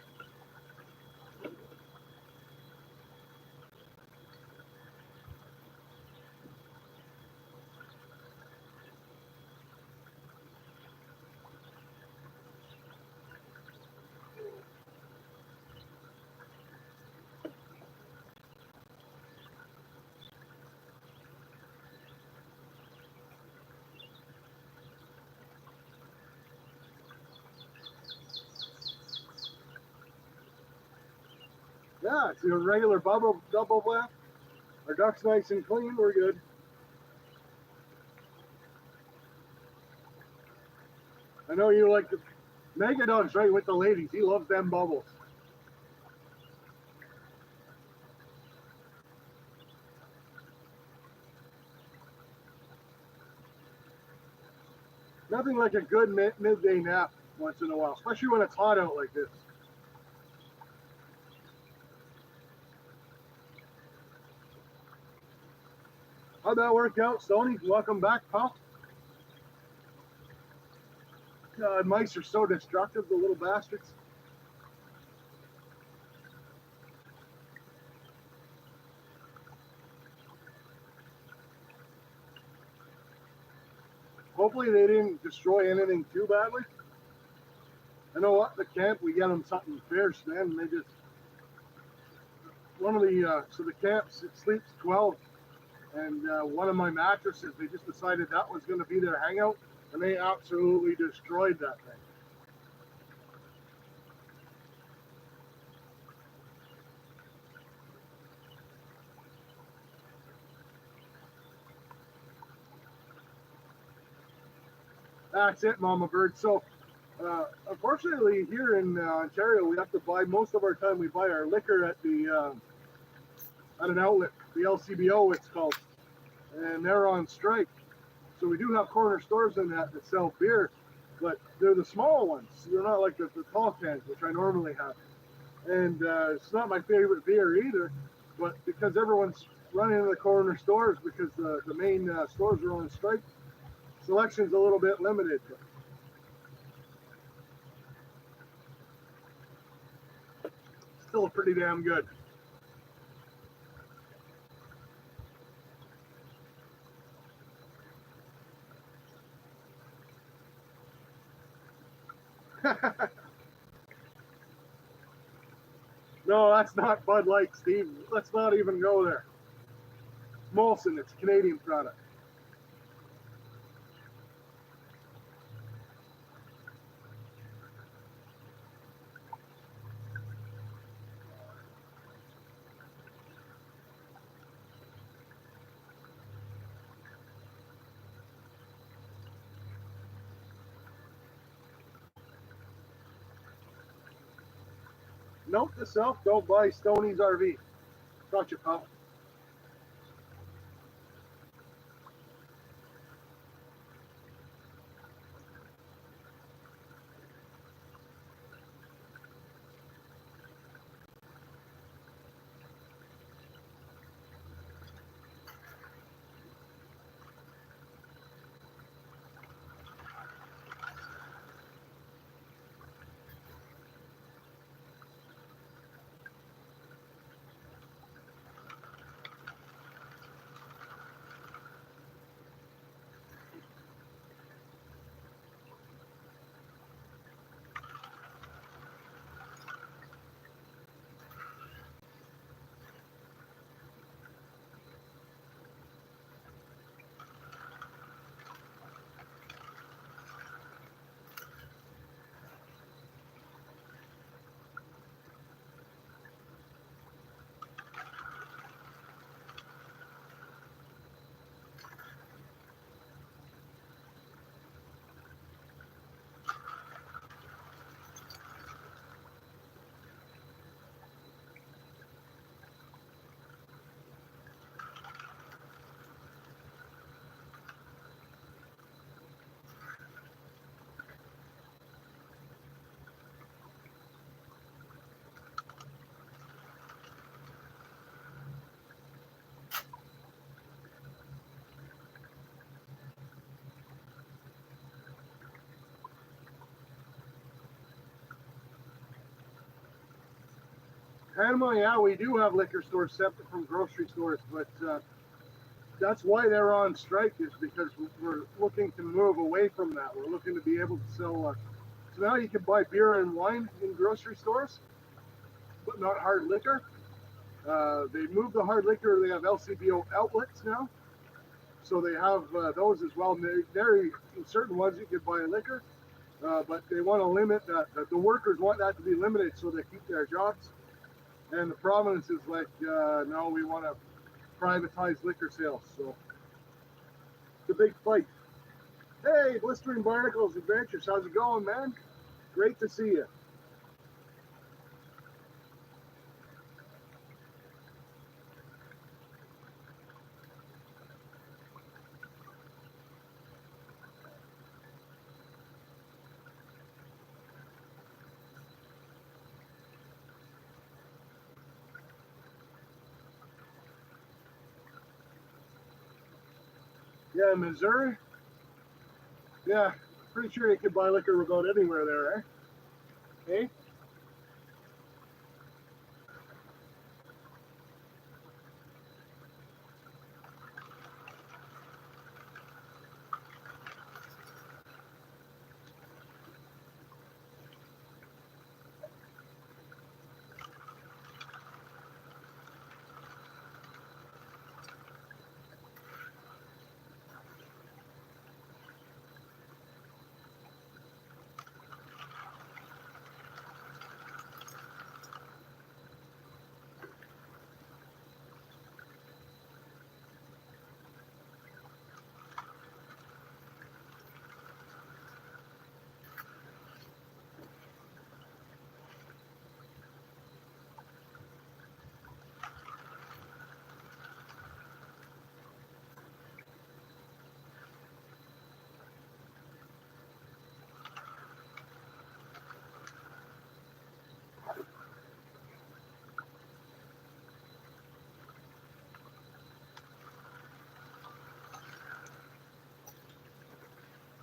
Yeah, it's a regular bubble double blast. Our duck's nice and clean. We're good. I know you like the Mega Dog's right with the ladies. He loves them bubbles. Nothing like a good midday nap once in a while, especially when it's hot out like this. How'd that work out, Stoney? Welcome back, pal. Mice are so destructive, the little bastards. Hopefully they didn't destroy anything too badly. I know what, the camp, we get them something fierce, man. And they just, one of the, so the camp sleeps 12. And one of my mattresses, they just decided that was going to be their hangout. And they absolutely destroyed that thing. That's it, Mama Bird. So, unfortunately, here in Ontario, we have to buy most of our time. We buy our liquor at the at an outlet, the LCBO, it's called, and they're on strike. So we do have corner stores in that sell beer, but they're the small ones. They're not like the tall cans, which I normally have. And it's not my favorite beer either, but because everyone's running to the corner stores because the main stores are on strike, selection's a little bit limited. But still pretty damn good. No, that's not Bud Light, Steve. Let's not even go there. Molson, it's a Canadian product. Note to self, don't buy Stoney's RV. Gotcha, pal. Panama, yeah, we do have liquor stores separate from grocery stores, but that's why they're on strike, is because we're looking to move away from that. We're looking to be able to sell. So now you can buy beer and wine in grocery stores, but not hard liquor. They moved the hard liquor. They have LCBO outlets now, so they have those as well. They're in certain ones you can buy liquor, but they want to limit that. The workers want that to be limited so they keep their jobs. And the province is like, no, we want to privatize liquor sales. So it's a big fight. Hey, Blistering Barnacles Adventures, how's it going, man? Great to see you. Yeah, Missouri. Yeah, pretty sure you could buy liquor about anywhere there, eh? Hey?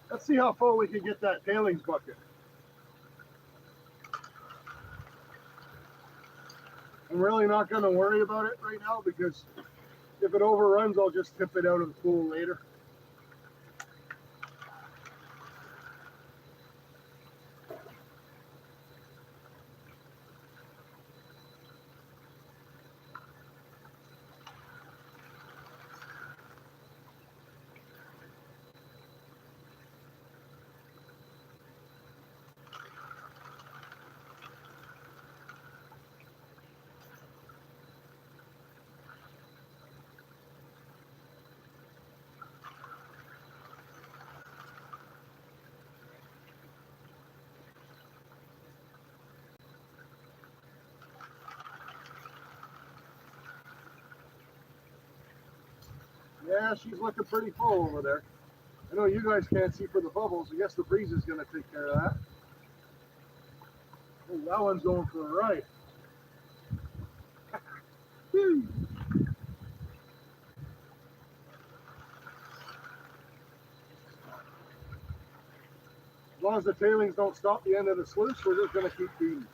Let's see how full we can get that tailings bucket. I'm really not going to worry about it right now because if it overruns, I'll just tip it out of the pool later. Yeah, she's looking pretty full over there. I know you guys can't see for the bubbles. I guess the breeze is going to take care of that. Oh, that one's going for a ride. As long as the tailings don't stop the end of the sluice, we're just going to keep feeding.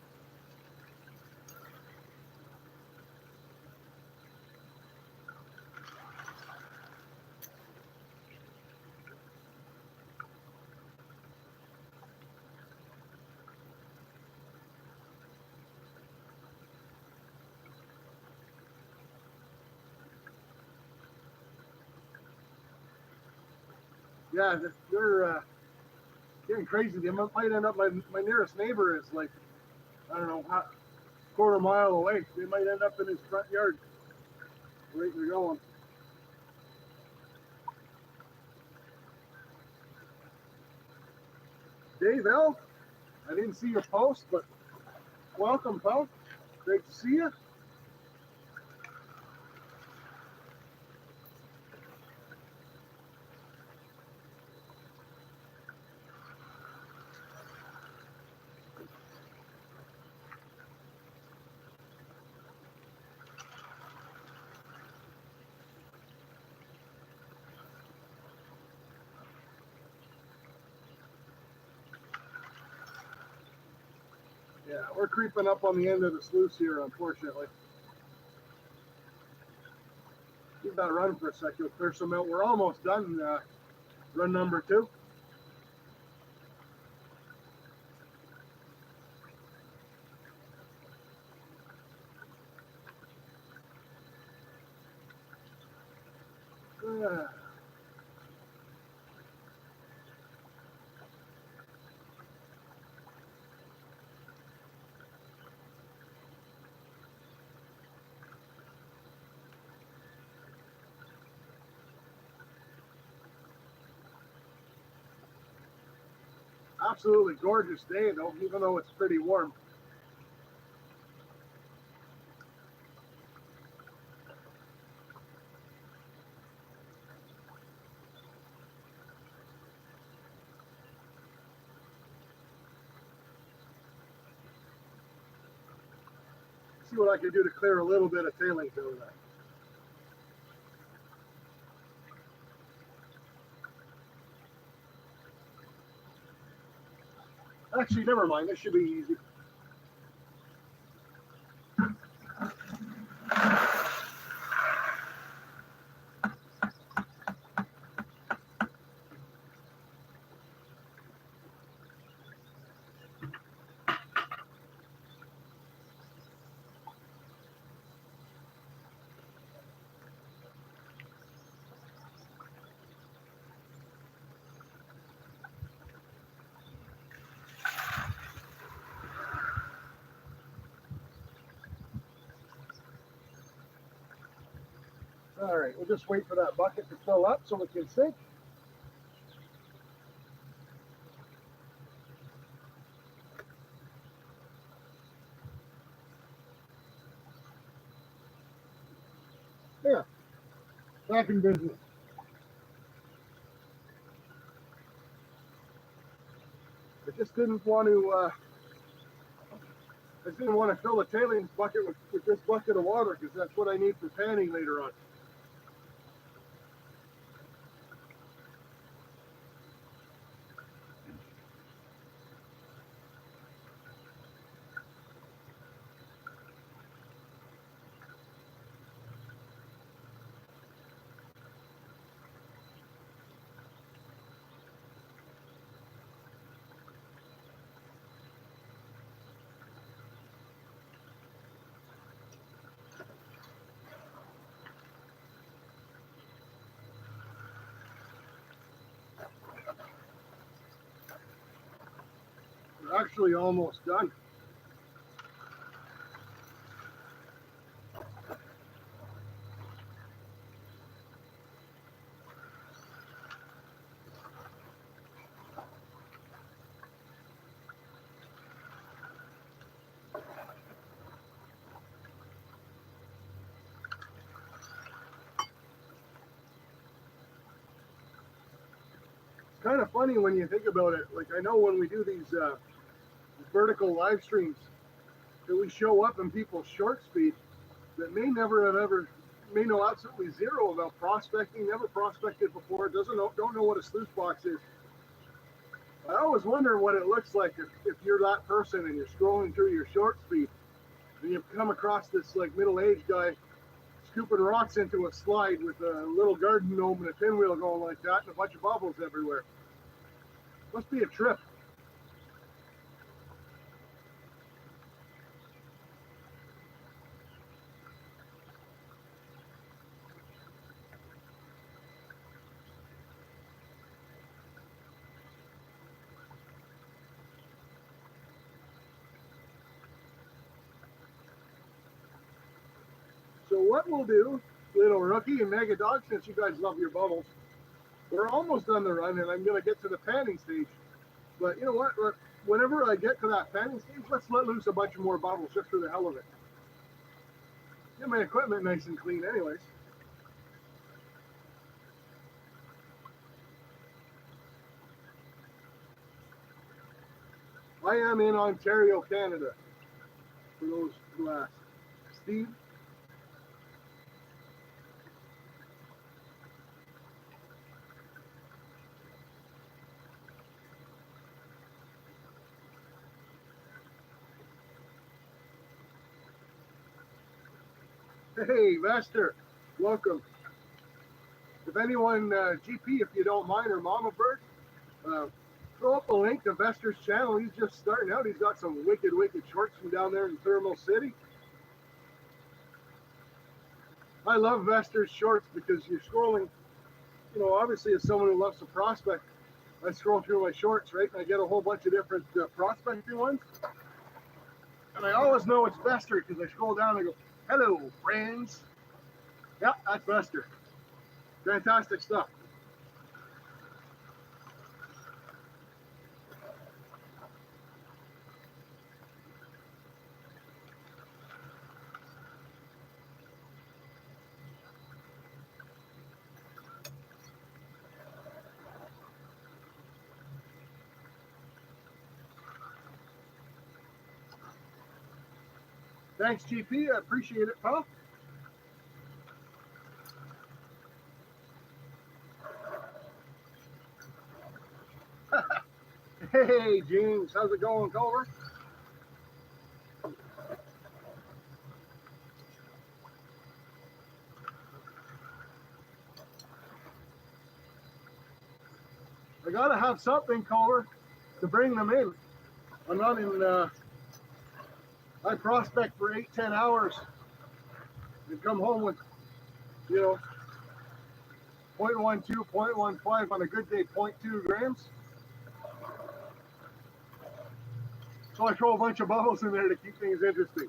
Yeah, they're getting crazy. They might end up, my nearest neighbor is like, I don't know, quarter mile away. They might end up in his front yard. Right, they're going. Dave L, I didn't see your post, but welcome, pal. Great to see you. Yeah, we're creeping up on the end of the sluice here, unfortunately. Give that run for a sec. You'll clear some out. We're almost done. Run number 2. Absolutely gorgeous day, though, even though it's pretty warm. See what I can do to clear a little bit of tailings out of that. Actually, never mind. This should be easy. All right, we'll just wait for that bucket to fill up so we can sink. Yeah, back in business. I just didn't want to. I just didn't want to fill the tailings bucket with this bucket of water because that's what I need for panning later on. We're actually almost done. It's kind of funny when you think about it. Like, I know when we do these vertical live streams that we show up in people's short speed that may never have ever may know absolutely zero about prospecting, never prospected before, don't know what a sluice box is. I always wonder what it looks like if you're that person and you're scrolling through your short speed and you come across this like middle-aged guy scooping rocks into a slide with a little garden gnome and a pinwheel going like that and a bunch of bubbles everywhere. Must be a trip. So what we'll do, little rookie and mega dog, since you guys love your bubbles, we're almost done the run and I'm going to get to the panning stage. But you know what? Whenever I get to that panning stage, let's let loose a bunch of more bubbles just for the hell of it. Get my equipment nice and clean anyways. I am in Ontario, Canada, for those who ask. Steve? Hey, Vester, welcome. If anyone, GP, if you don't mind, or Mama Bird, uh, throw up a link to Vester's channel. He's just starting out. He's got some wicked, wicked shorts from down there in Thermal City. I love Vester's shorts because you're scrolling, obviously as someone who loves to prospect, I scroll through my shorts, right, and I get a whole bunch of different prospecting ones. And I always know it's Vester because I scroll down and I go, hello, friends. Yep, that's Vester. Fantastic stuff. Thanks, GP. I appreciate it, pal. Hey, James. How's it going, Culver? I gotta have something, Culver, to bring them in. I'm not in, I prospect for 8-10 hours and come home with, 0.12, 0.15 on a good day, 0.2 grams. So I throw a bunch of bubbles in there to keep things interesting.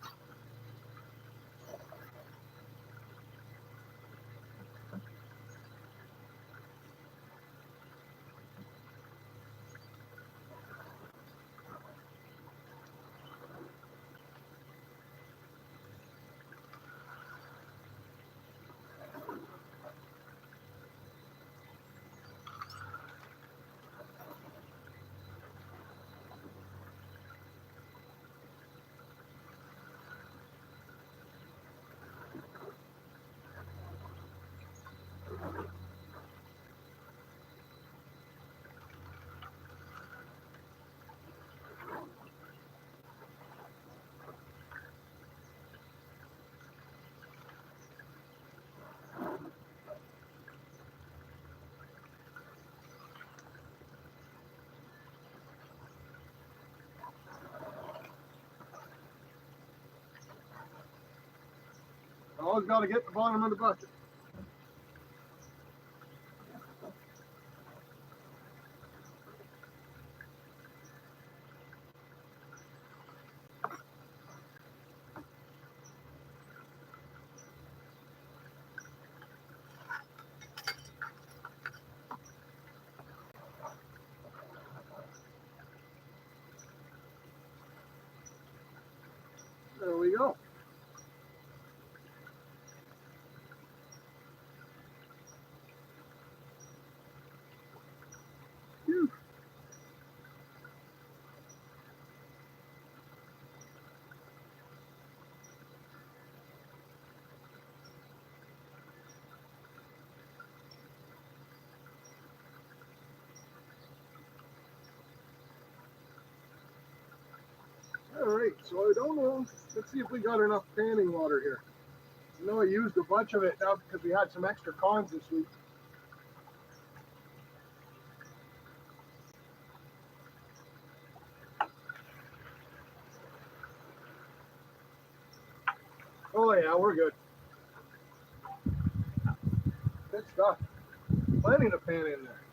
I always got to get the bottom of the bucket. There we go. Whew. All right, so I don't know. Let's see if we got enough panning water here. I know I used a bunch of it now because we had some extra cons this week. Oh yeah, we're good. Good stuff. Plenty to pan in there.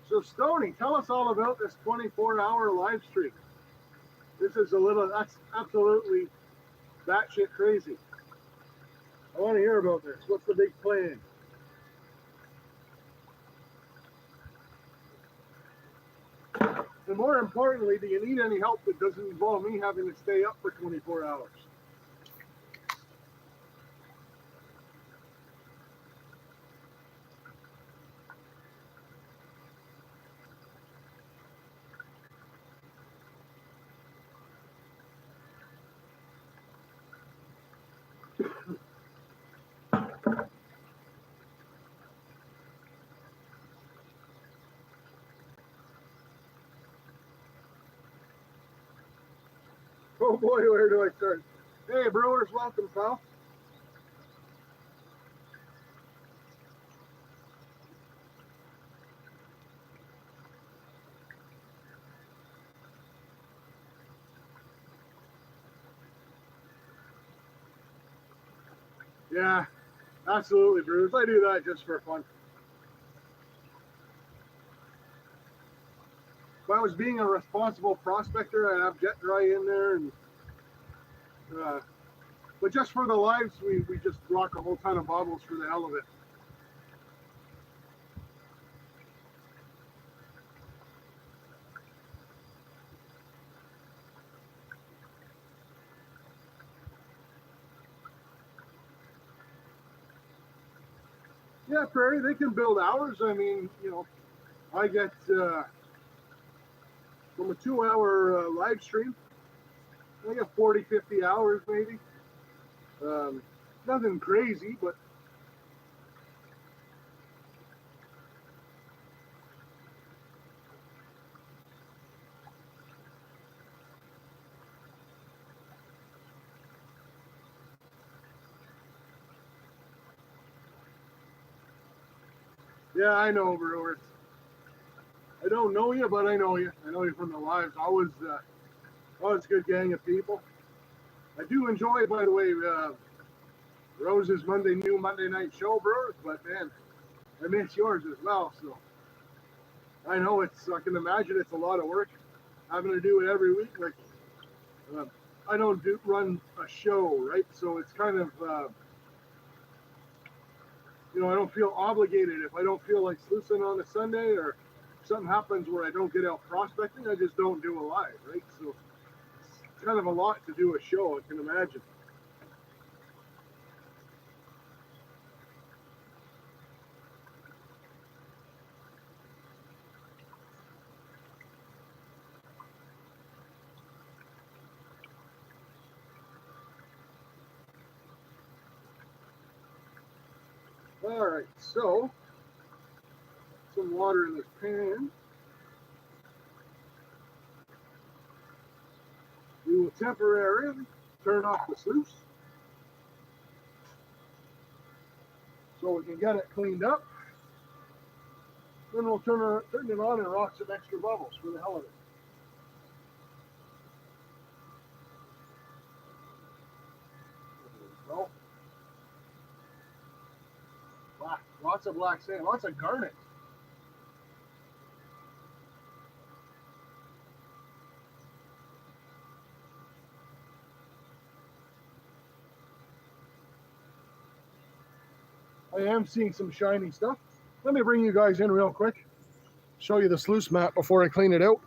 So Stoney, tell us all about this 24-hour live stream. This is that's absolutely batshit crazy. I want to hear about this. What's the big plan? And more importantly, do you need any help that doesn't involve me having to stay up for 24 hours? Oh boy, where do I start? Hey, brewers, welcome, pal. Yeah, absolutely, brewers. I do that just for fun. If I was being a responsible prospector, I'd have jet dry in there, and but just for the lives, we just rock a whole ton of bubbles for the hell of it. Yeah, Prairie, they can build hours. I mean, you know, I get from a 2 hour live stream, I get 40, 50 hours maybe. Um, Nothing crazy, but yeah, I know, brewers. I don't know you, but I know you. I know you from the lives. Always a good gang of people. I do enjoy, by the way, Rose's new Monday night show, brewers. But man, I miss yours as well. So I know I can imagine it's a lot of work having to do it every week. Like, uh, I don't run a show, right? So it's kind of, I don't feel obligated if I don't feel like sluicing on a Sunday or something happens where I don't get out prospecting. I just don't do a live, right? So it's kind of a lot to do a show, I can imagine. All right, so some water in this pan. We will temporarily turn off the sluice so we can get it cleaned up. Then we'll turn it on and rock some extra bubbles for the hell of it. Well, lots of black sand, lots of garnet. I am seeing some shiny stuff. Let me bring you guys in real quick. Show you the sluice mat before I clean it out.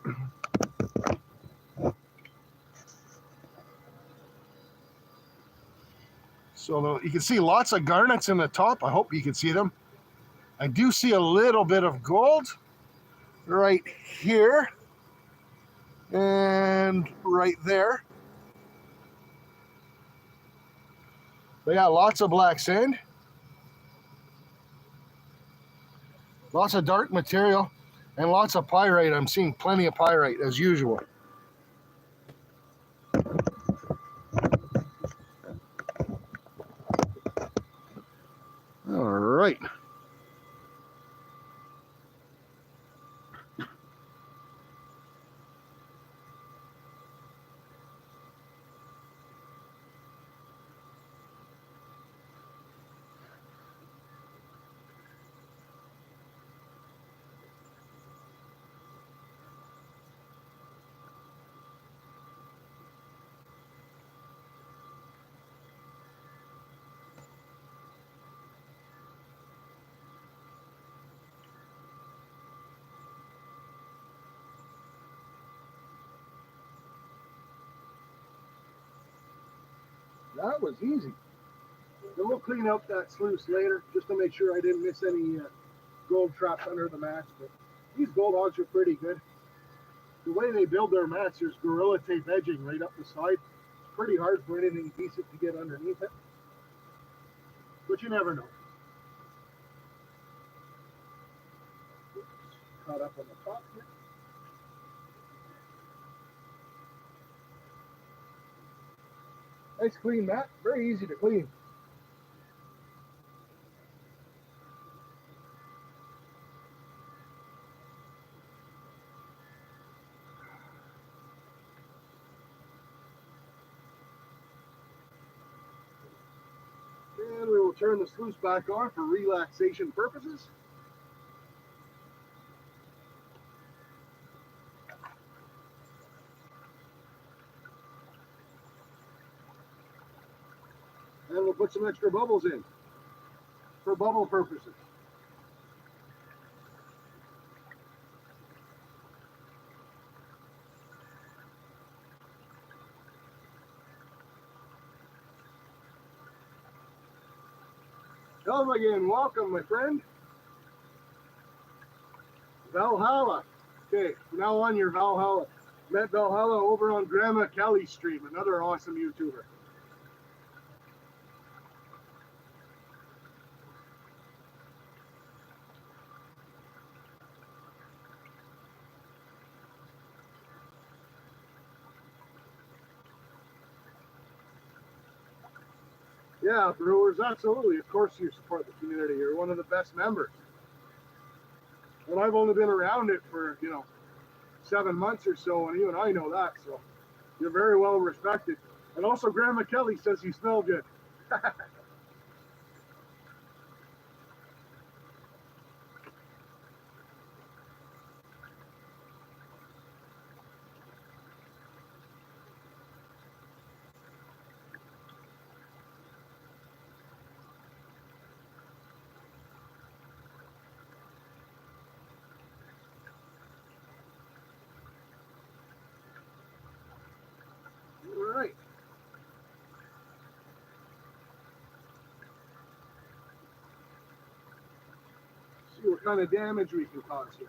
So you can see lots of garnets in the top. I hope you can see them. I do see a little bit of gold right here and right there. They got lots of black sand. Lots of dark material and lots of pyrite. I'm seeing plenty of pyrite as usual. All right. That was easy. Then we'll clean up that sluice later just to make sure I didn't miss any gold traps under the mats. But these gold hogs are pretty good. The way they build their mats, there's gorilla tape edging right up the side. It's pretty hard for anything decent to get underneath it. but you never know. Oops, caught up on the top here. Nice clean mat, very easy to clean. And we will turn the sluice back on for relaxation purposes. And we'll put some extra bubbles in for bubble purposes. Come again, welcome, my friend. Valhalla. Okay, now on your Valhalla. Met Valhalla over on Grandma Kelly's stream, another awesome YouTuber. Yeah, brewers, absolutely. Of course you support the community. You're one of the best members. And I've only been around it for, 7 months or so, and even I know that, so you're very well respected. And also Grandma Kelly says you smell good. All right. See what kind of damage we can cause here.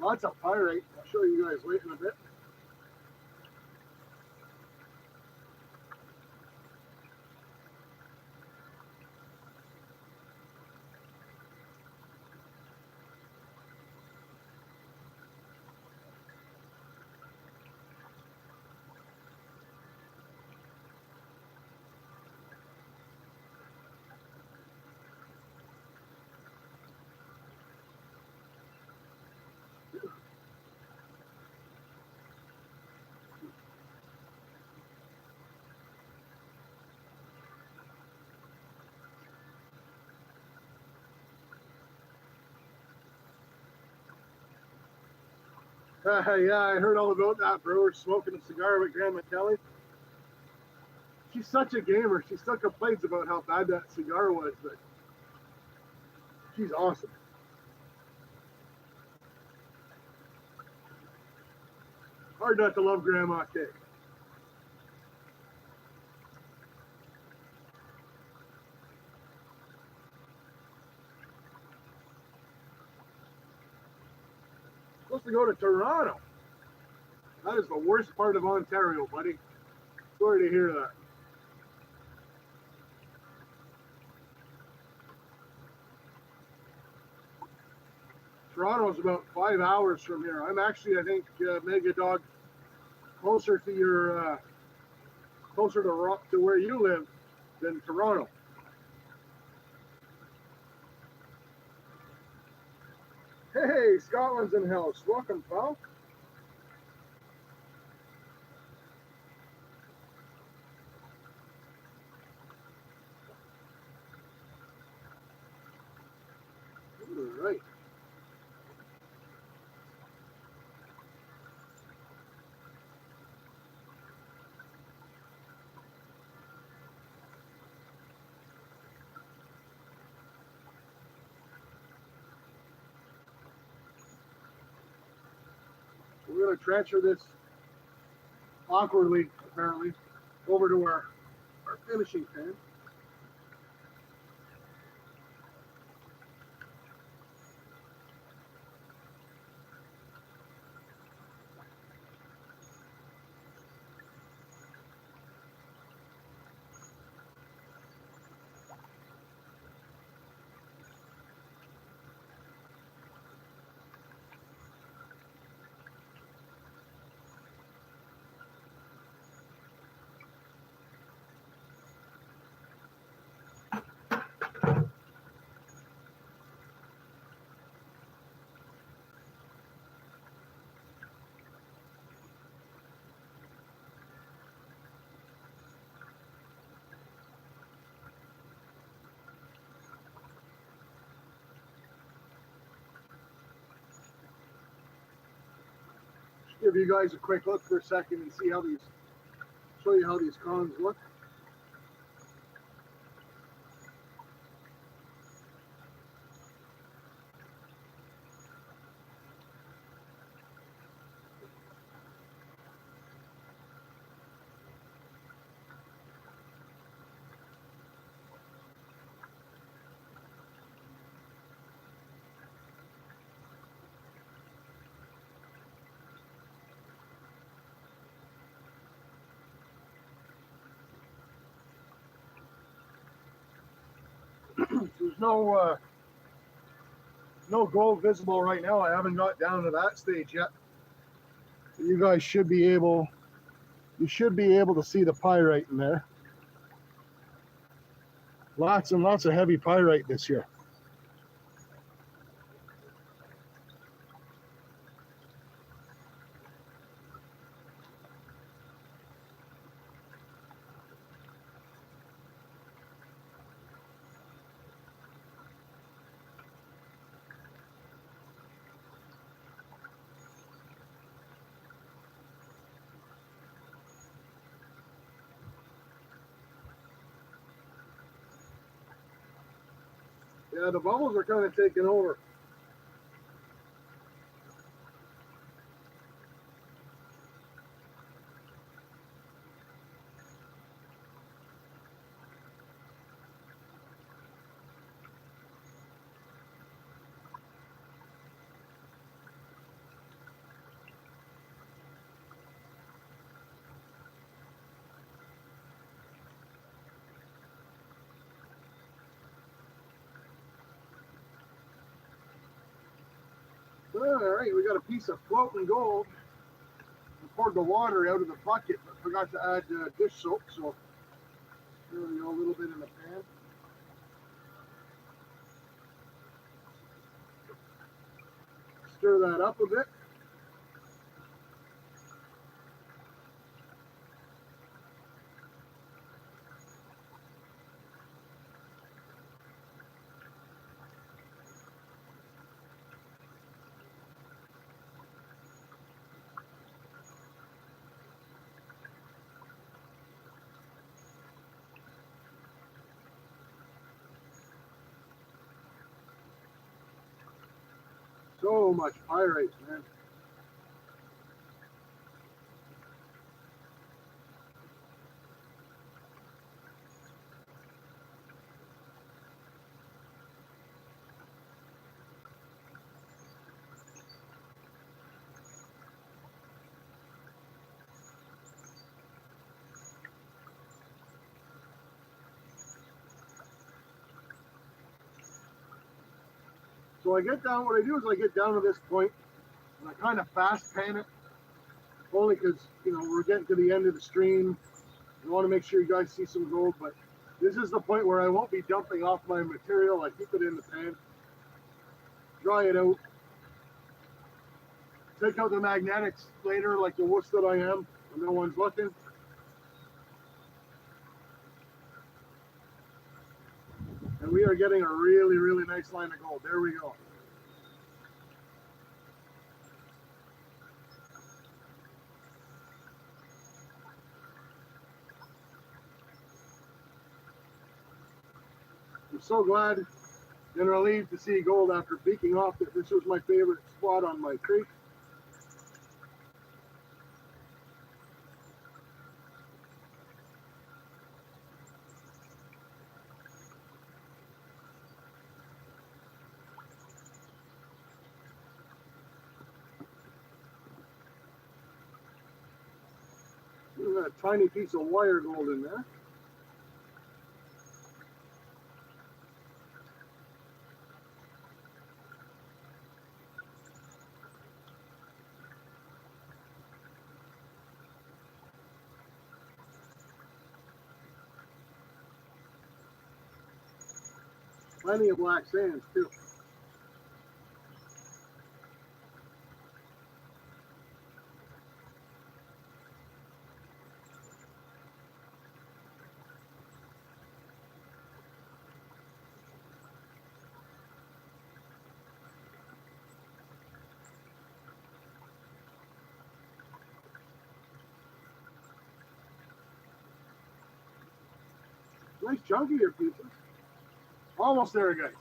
Lots of pyrite. I'll show you guys later in a bit. Yeah, I heard all about that brewer smoking a cigar with Grandma Kelly. She's such a gamer. She still complains about how bad that cigar was, but she's awesome. Hard not to love Grandma K. Supposed to go to Toronto. That is the worst part of Ontario, buddy. Sorry to hear that. Toronto's about 5 hours from here. I'm actually, I think, Mega Dog closer to your closer to where you live than Toronto. Hey, Scotland's in house. Welcome, pal. All right. We're going to transfer this awkwardly, apparently, over to our finishing pan. Give you guys a quick look for a second and show you how these cones look. There's no gold visible right now. I haven't got down to that stage yet. You guys should be able to see the pyrite in there. Lots and lots of heavy pyrite this year. Yeah, the bubbles are kind of taking over. All right, we got a piece of floating gold. I poured the water out of the bucket, but forgot to add dish soap, so there we go, a little bit in the pan. Stir that up a bit. So much pyrite, man. So what I do is I get down to this point and I kind of fast pan it only because, you know, we're getting to the end of the stream. I want to make sure you guys see some gold, but this is the point where I won't be dumping off my material. I keep it in the pan, dry it out, take out the magnetics later like the wuss that I am when no one's looking. And we are getting a really, really nice line of gold. There we go. I'm so glad and relieved to see gold after peeking off that this was my favorite spot on my creek. There's a tiny piece of wire gold in there. Plenty of black sands too. Nice chunkier pieces. Almost there, guys.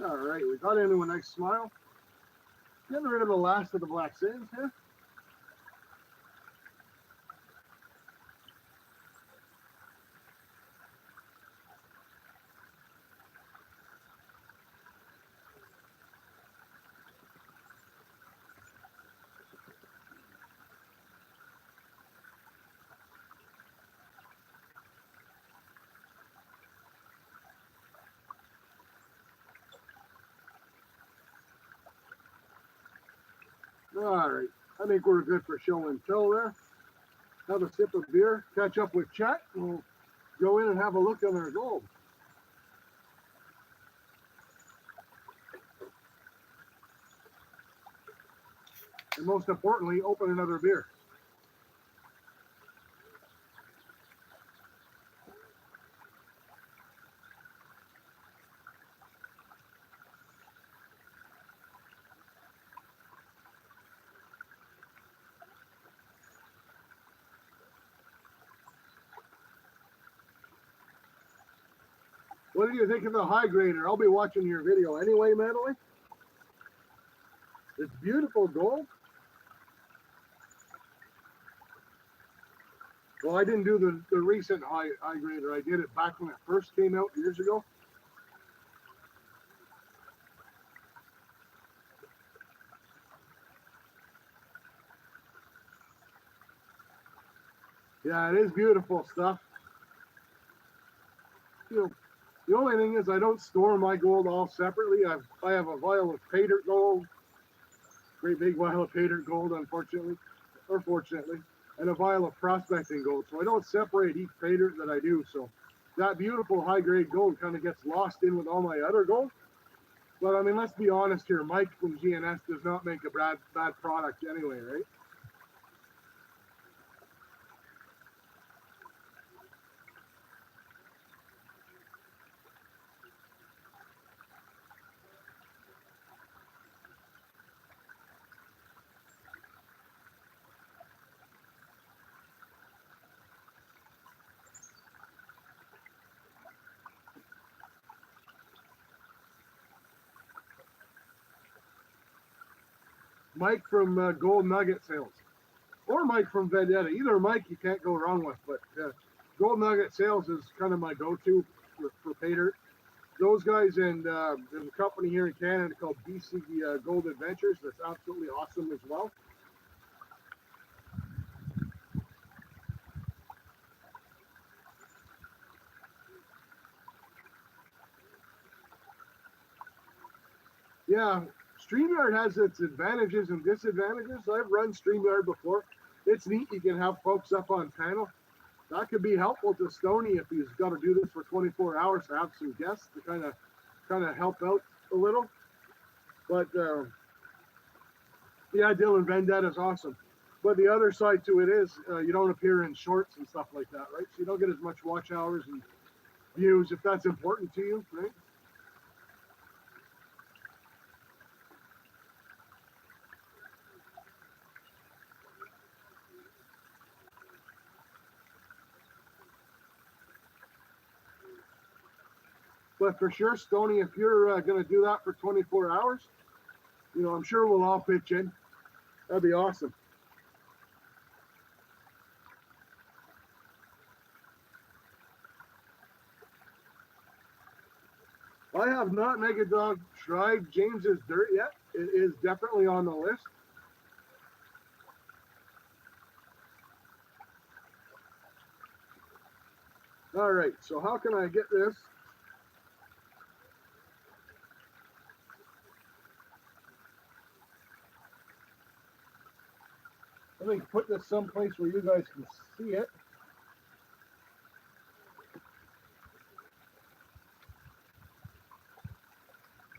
All right, we got into a nice smile. Getting rid of the last of the black sands here. All right, I think we're good for show and tell there. Have a sip of beer, catch up with chat, and we'll go in and have a look on our gold. And most importantly, open another beer. What do you think of the high grader? I'll be watching your video anyway, Madeline. It's beautiful gold. Well, I didn't do the recent high grader. I did it back when it first came out years ago. Yeah, it is beautiful stuff. You know, the only thing is I don't store my gold all separately. I have a vial of pay dirt gold, great big vial of pay dirt gold, unfortunately, or fortunately, and a vial of prospecting gold. So I don't separate each pay dirt that I do. So that beautiful high grade gold kind of gets lost in with all my other gold. But I mean, let's be honest here. Mike from GNS does not make a bad product anyway, right? Mike from Gold Nugget Sales, or Mike from Vendetta. Either Mike you can't go wrong with, but Gold Nugget Sales is kind of my go-to for pay dirt. Those guys, and there's a company here in Canada called BC Gold Adventures that's absolutely awesome as well. Yeah, StreamYard has its advantages and disadvantages. I've run StreamYard before. It's neat. You can have folks up on panel. That could be helpful to Stoney if he's got to do this for 24 hours to have some guests to kind of help out a little. But yeah, Dylan, Vendetta is awesome. But the other side to it is you don't appear in shorts and stuff like that, right? So you don't get as much watch hours and views if that's important to you, right? But for sure, Stoney, if you're going to do that for 24 hours, I'm sure we'll all pitch in. That'd be awesome. I have not Mega Dog tried James's dirt yet. It is definitely on the list. All right, so how can I get this? Let me put this someplace where you guys can see it.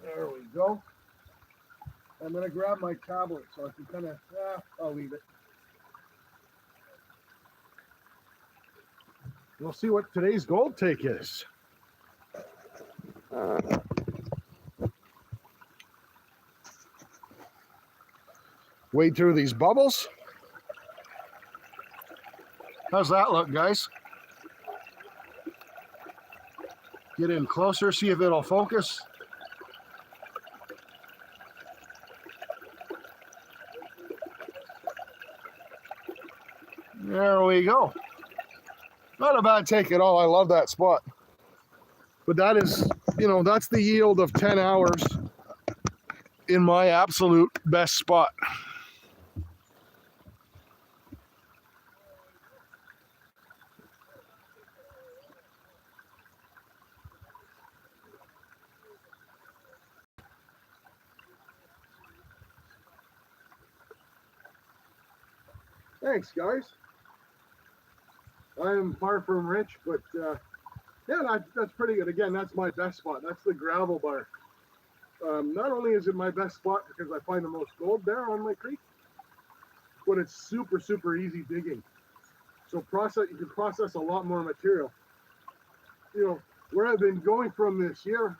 There we go. I'm going to grab my tablet so I can kind of, I'll leave it. We'll see what today's gold take is. Wade through these bubbles. How's that look, guys? Get in closer, see if it'll focus. There we go. Not a bad take at all. I love that spot. But that is, that's the yield of 10 hours in my absolute best spot. Thanks, guys. I am far from rich, but yeah, that's pretty good. Again, that's my best spot. That's the gravel bar. Not only is it my best spot because I find the most gold there on my creek, but it's super, super easy digging. So you can process a lot more material. Where I've been going from this year,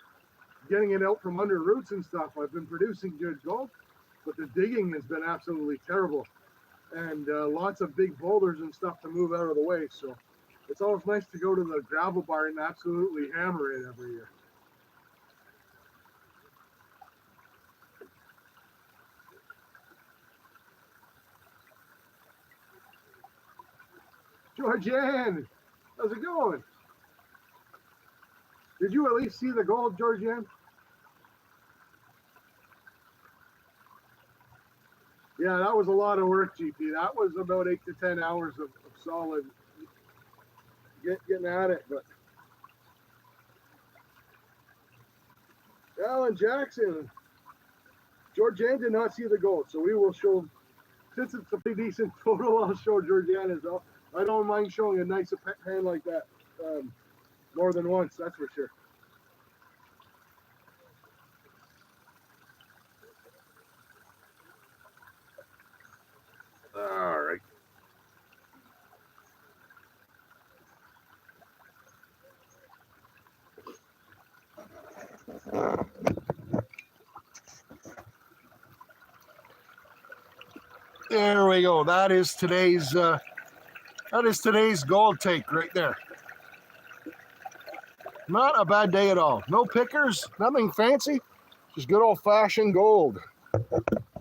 getting it out from under roots and stuff, I've been producing good gold, but the digging has been absolutely terrible. And lots of big boulders and stuff to move out of the way. So it's always nice to go to the gravel bar and absolutely hammer it every year. Georgianne, how's it going? Did you at least see the gold, Georgianne? Yeah, that was a lot of work, GP. That was about 8 to 10 hours of solid getting at it. But Alan Jackson, Georgianne did not see the gold, so we will show. Since it's a pretty decent total, I'll show Georgianne as well. I don't mind showing a nice hand like that more than once, that's for sure. All right. There we go. That is today's gold take right there. Not a bad day at all. No pickers, nothing fancy, just good old-fashioned gold.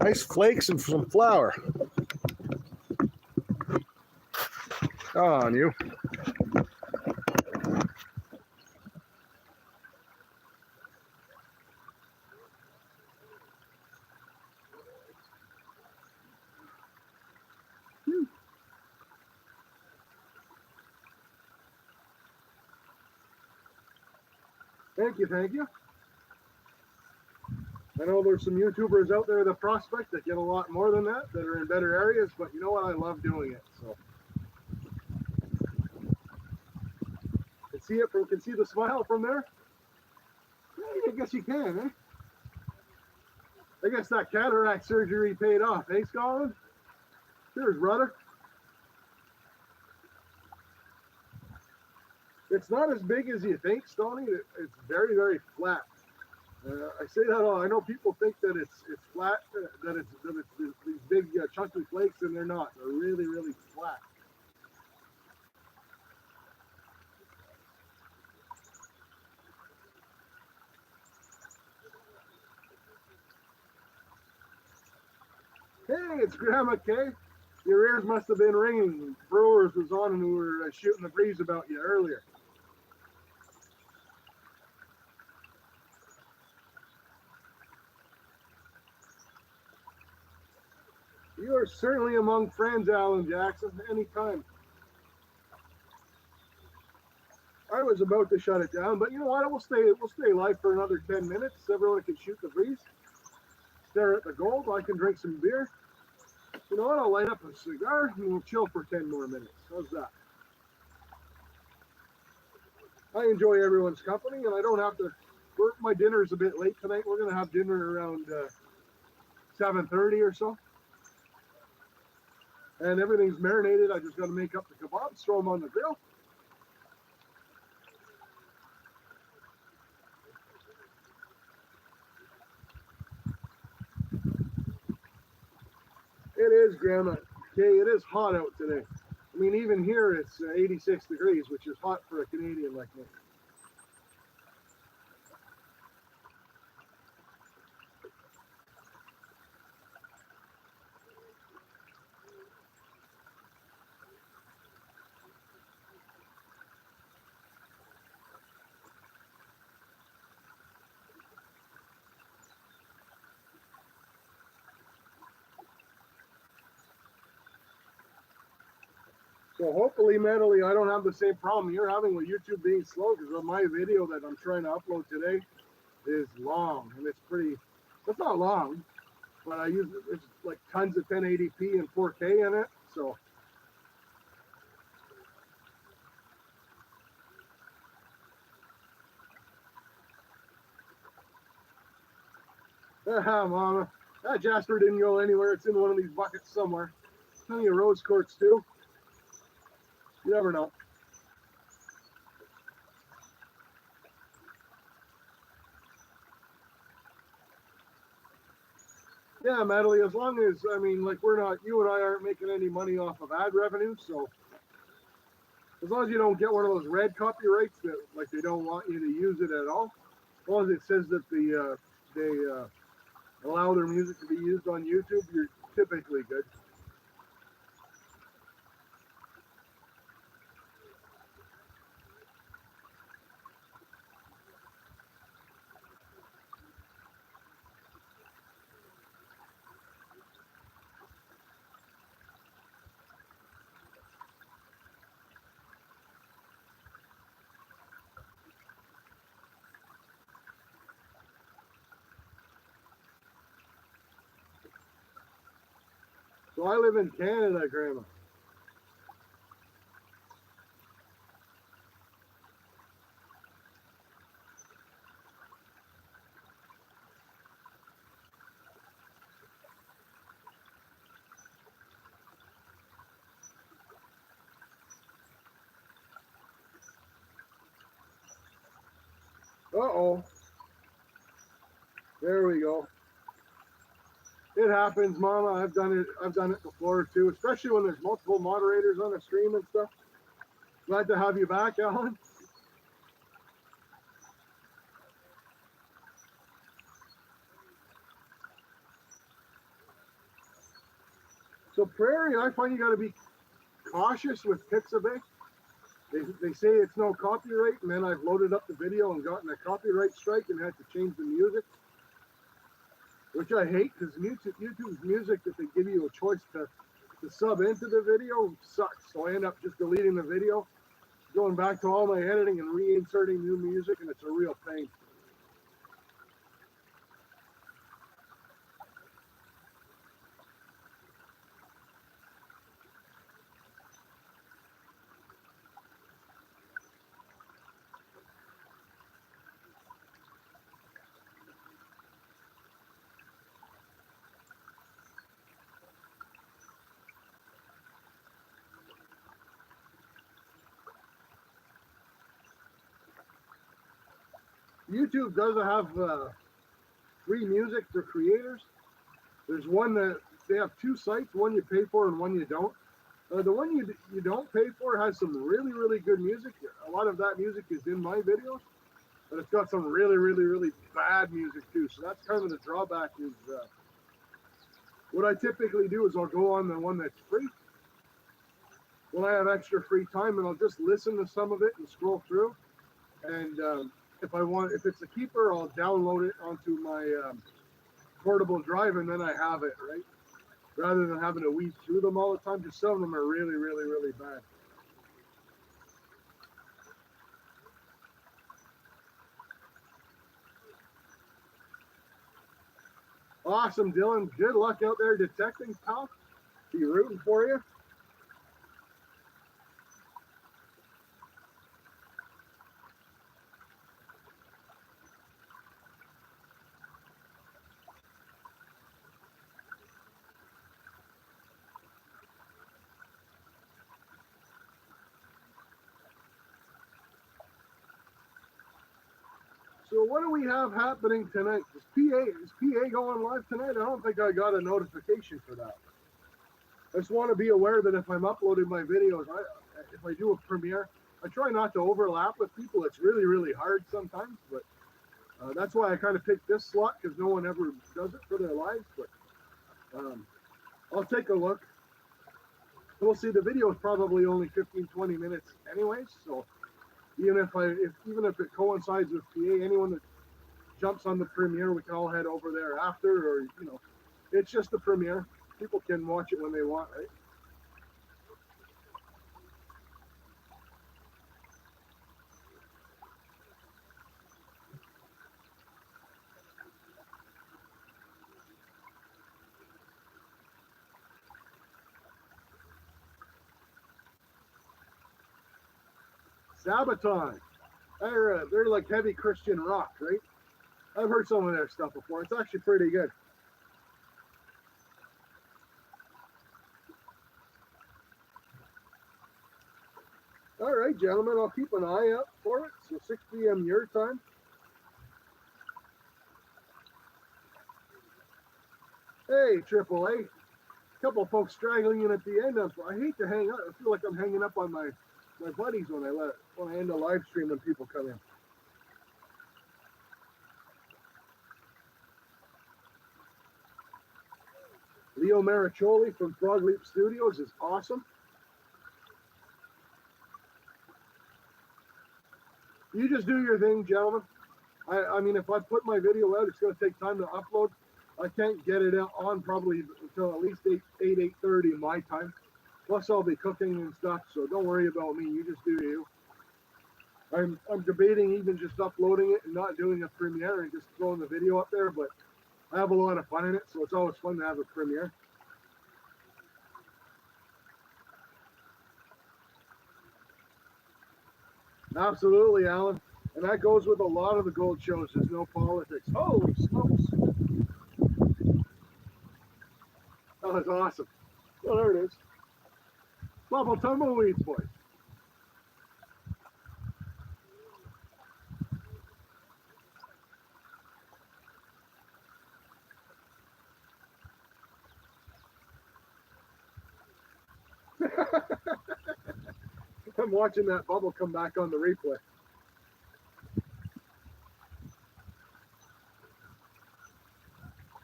Nice flakes and some flour. On you. Thank you, thank you. I know there's some YouTubers out there that prospect that get a lot more than that are in better areas, but you know what? I love doing it. So can see the smile from there. I guess you can, eh? I guess that cataract surgery paid off, eh, Scotland? Cheers, brother. It's not as big as you think, Stoney. It's very, very flat. I say that all. I know people think that it's flat, that it's these big chunky flakes, and they're not. They're really, really flat. Hey, it's Grandma Kay. Your ears must have been ringing. Brewers was on and we were shooting the breeze about you earlier. You are certainly among friends, Alan Jackson. Anytime. I was about to shut it down, but you know what? We'll stay live for another 10 minutes. Everyone can shoot the breeze, stare at the gold. I can drink some beer. You know what? I'll light up a cigar and we'll chill for 10 more minutes. How's that? I enjoy everyone's company, and I don't have to work. My dinner's a bit late tonight. We're gonna have dinner around 7:30 or so. And everything's marinated. I just got to make up the kebabs, throw them on the grill. It is, Grandma. Okay, it is hot out today. I mean, even here it's 86 degrees, which is hot for a Canadian like me. So hopefully, mentally, I don't have the same problem you're having with YouTube being slow, because on my video that I'm trying to upload today is long, and it's not long, but it's like tons of 1080p and 4K in it, so. Mama. That Jasper didn't go anywhere. It's in one of these buckets somewhere. Plenty of rose quartz too. You never know. Yeah, Madeline, as long as, I mean, like you and I aren't making any money off of ad revenue, so as long as you don't get one of those red copyrights that, like, they don't want you to use it at all, as long as it says that they allow their music to be used on YouTube, you're typically good. So I live in Canada, Grandma. Uh-oh. There we go. It happens, Mama. I've done it before too, especially when there's multiple moderators on a stream and stuff. Glad to have you back, Alan. So prairie, I find you got to be cautious with Pixabay. They say it's no copyright, and then I've loaded up the video and gotten a copyright strike and had to change the music, which I hate because YouTube's music that they give you a choice to sub into the video sucks. So I end up just deleting the video, going back to all my editing and reinserting new music, and it's a real pain. YouTube doesn't have free music for creators. There's one that they have two sites, one you pay for and one you don't. The one you don't pay for has some really good music. A lot of that music is in my videos, but it's got some really bad music too. So that's kind of the drawback. Is what I typically do is I'll go on the one that's free when I have extra free time, and I'll just listen to some of it and scroll through. And if it's a keeper, I'll download it onto my portable drive, and then I have it, right? Rather than having to weed through them all the time. Just some of them are really bad. Awesome, Dylan. Good luck out there detecting, pal. Be rooting for you. So what do we have happening tonight? Is PA going live tonight? I don't think I got a notification for that. I just want to be aware that if I'm uploading my videos, if I do a premiere, I try not to overlap with people. It's really hard sometimes, but that's why I kind of picked this slot, because no one ever does it for their lives. But I'll take a look. We'll see. The video is probably only 15-20 minutes anyways, so even if it coincides with PA, anyone that jumps on the premiere, we can all head over there after, or it's just the premiere. People can watch it when they want, right? Sabaton. They're like heavy Christian rock, right? I've heard some of their stuff before. It's actually pretty good. All right, gentlemen, I'll keep an eye out for it. So 6 p.m. your time. Hey, AAA. A couple of folks straggling in at the end. I hate to hang up. I feel like I'm hanging up on my buddies when I end a live stream when people come in. Leo Mariccioli from Frog Leap Studios is awesome. You just do your thing, gentlemen. I mean, if I put my video out, it's going to take time to upload. I can't get it on probably until at least 8:30 my time. Plus, I'll be cooking and stuff, so don't worry about me. You just do you. I'm debating even just uploading it and not doing a premiere and just throwing the video up there, but I have a lot of fun in it, so it's always fun to have a premiere. Absolutely, Alan. And that goes with a lot of the gold shows. There's no politics. Holy smokes. Oh, that's awesome. Oh, there it is. Bubble tumbleweeds, boys. I'm watching that bubble come back on the replay.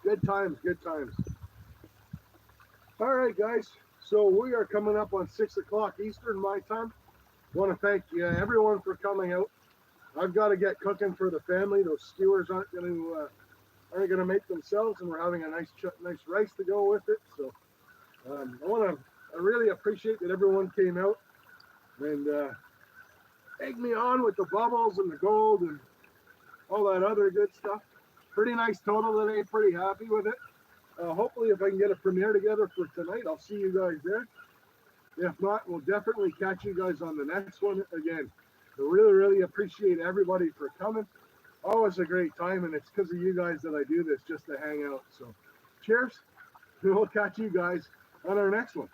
Good times, good times. All right, guys. So we are coming up on 6 o'clock Eastern my time. Want to thank everyone for coming out. I've got to get cooking for the family. Those skewers aren't going to make themselves, and we're having a nice rice to go with it. So I really appreciate that everyone came out and egged me on with the bubbles and the gold and all that other good stuff. Pretty nice total today. Pretty happy with it. Hopefully, if I can get a premiere together for tonight, I'll see you guys there. If not, we'll definitely catch you guys on the next one again. I really appreciate everybody for coming. Always a great time, and it's because of you guys that I do this, just to hang out. So cheers. We'll catch you guys on our next one.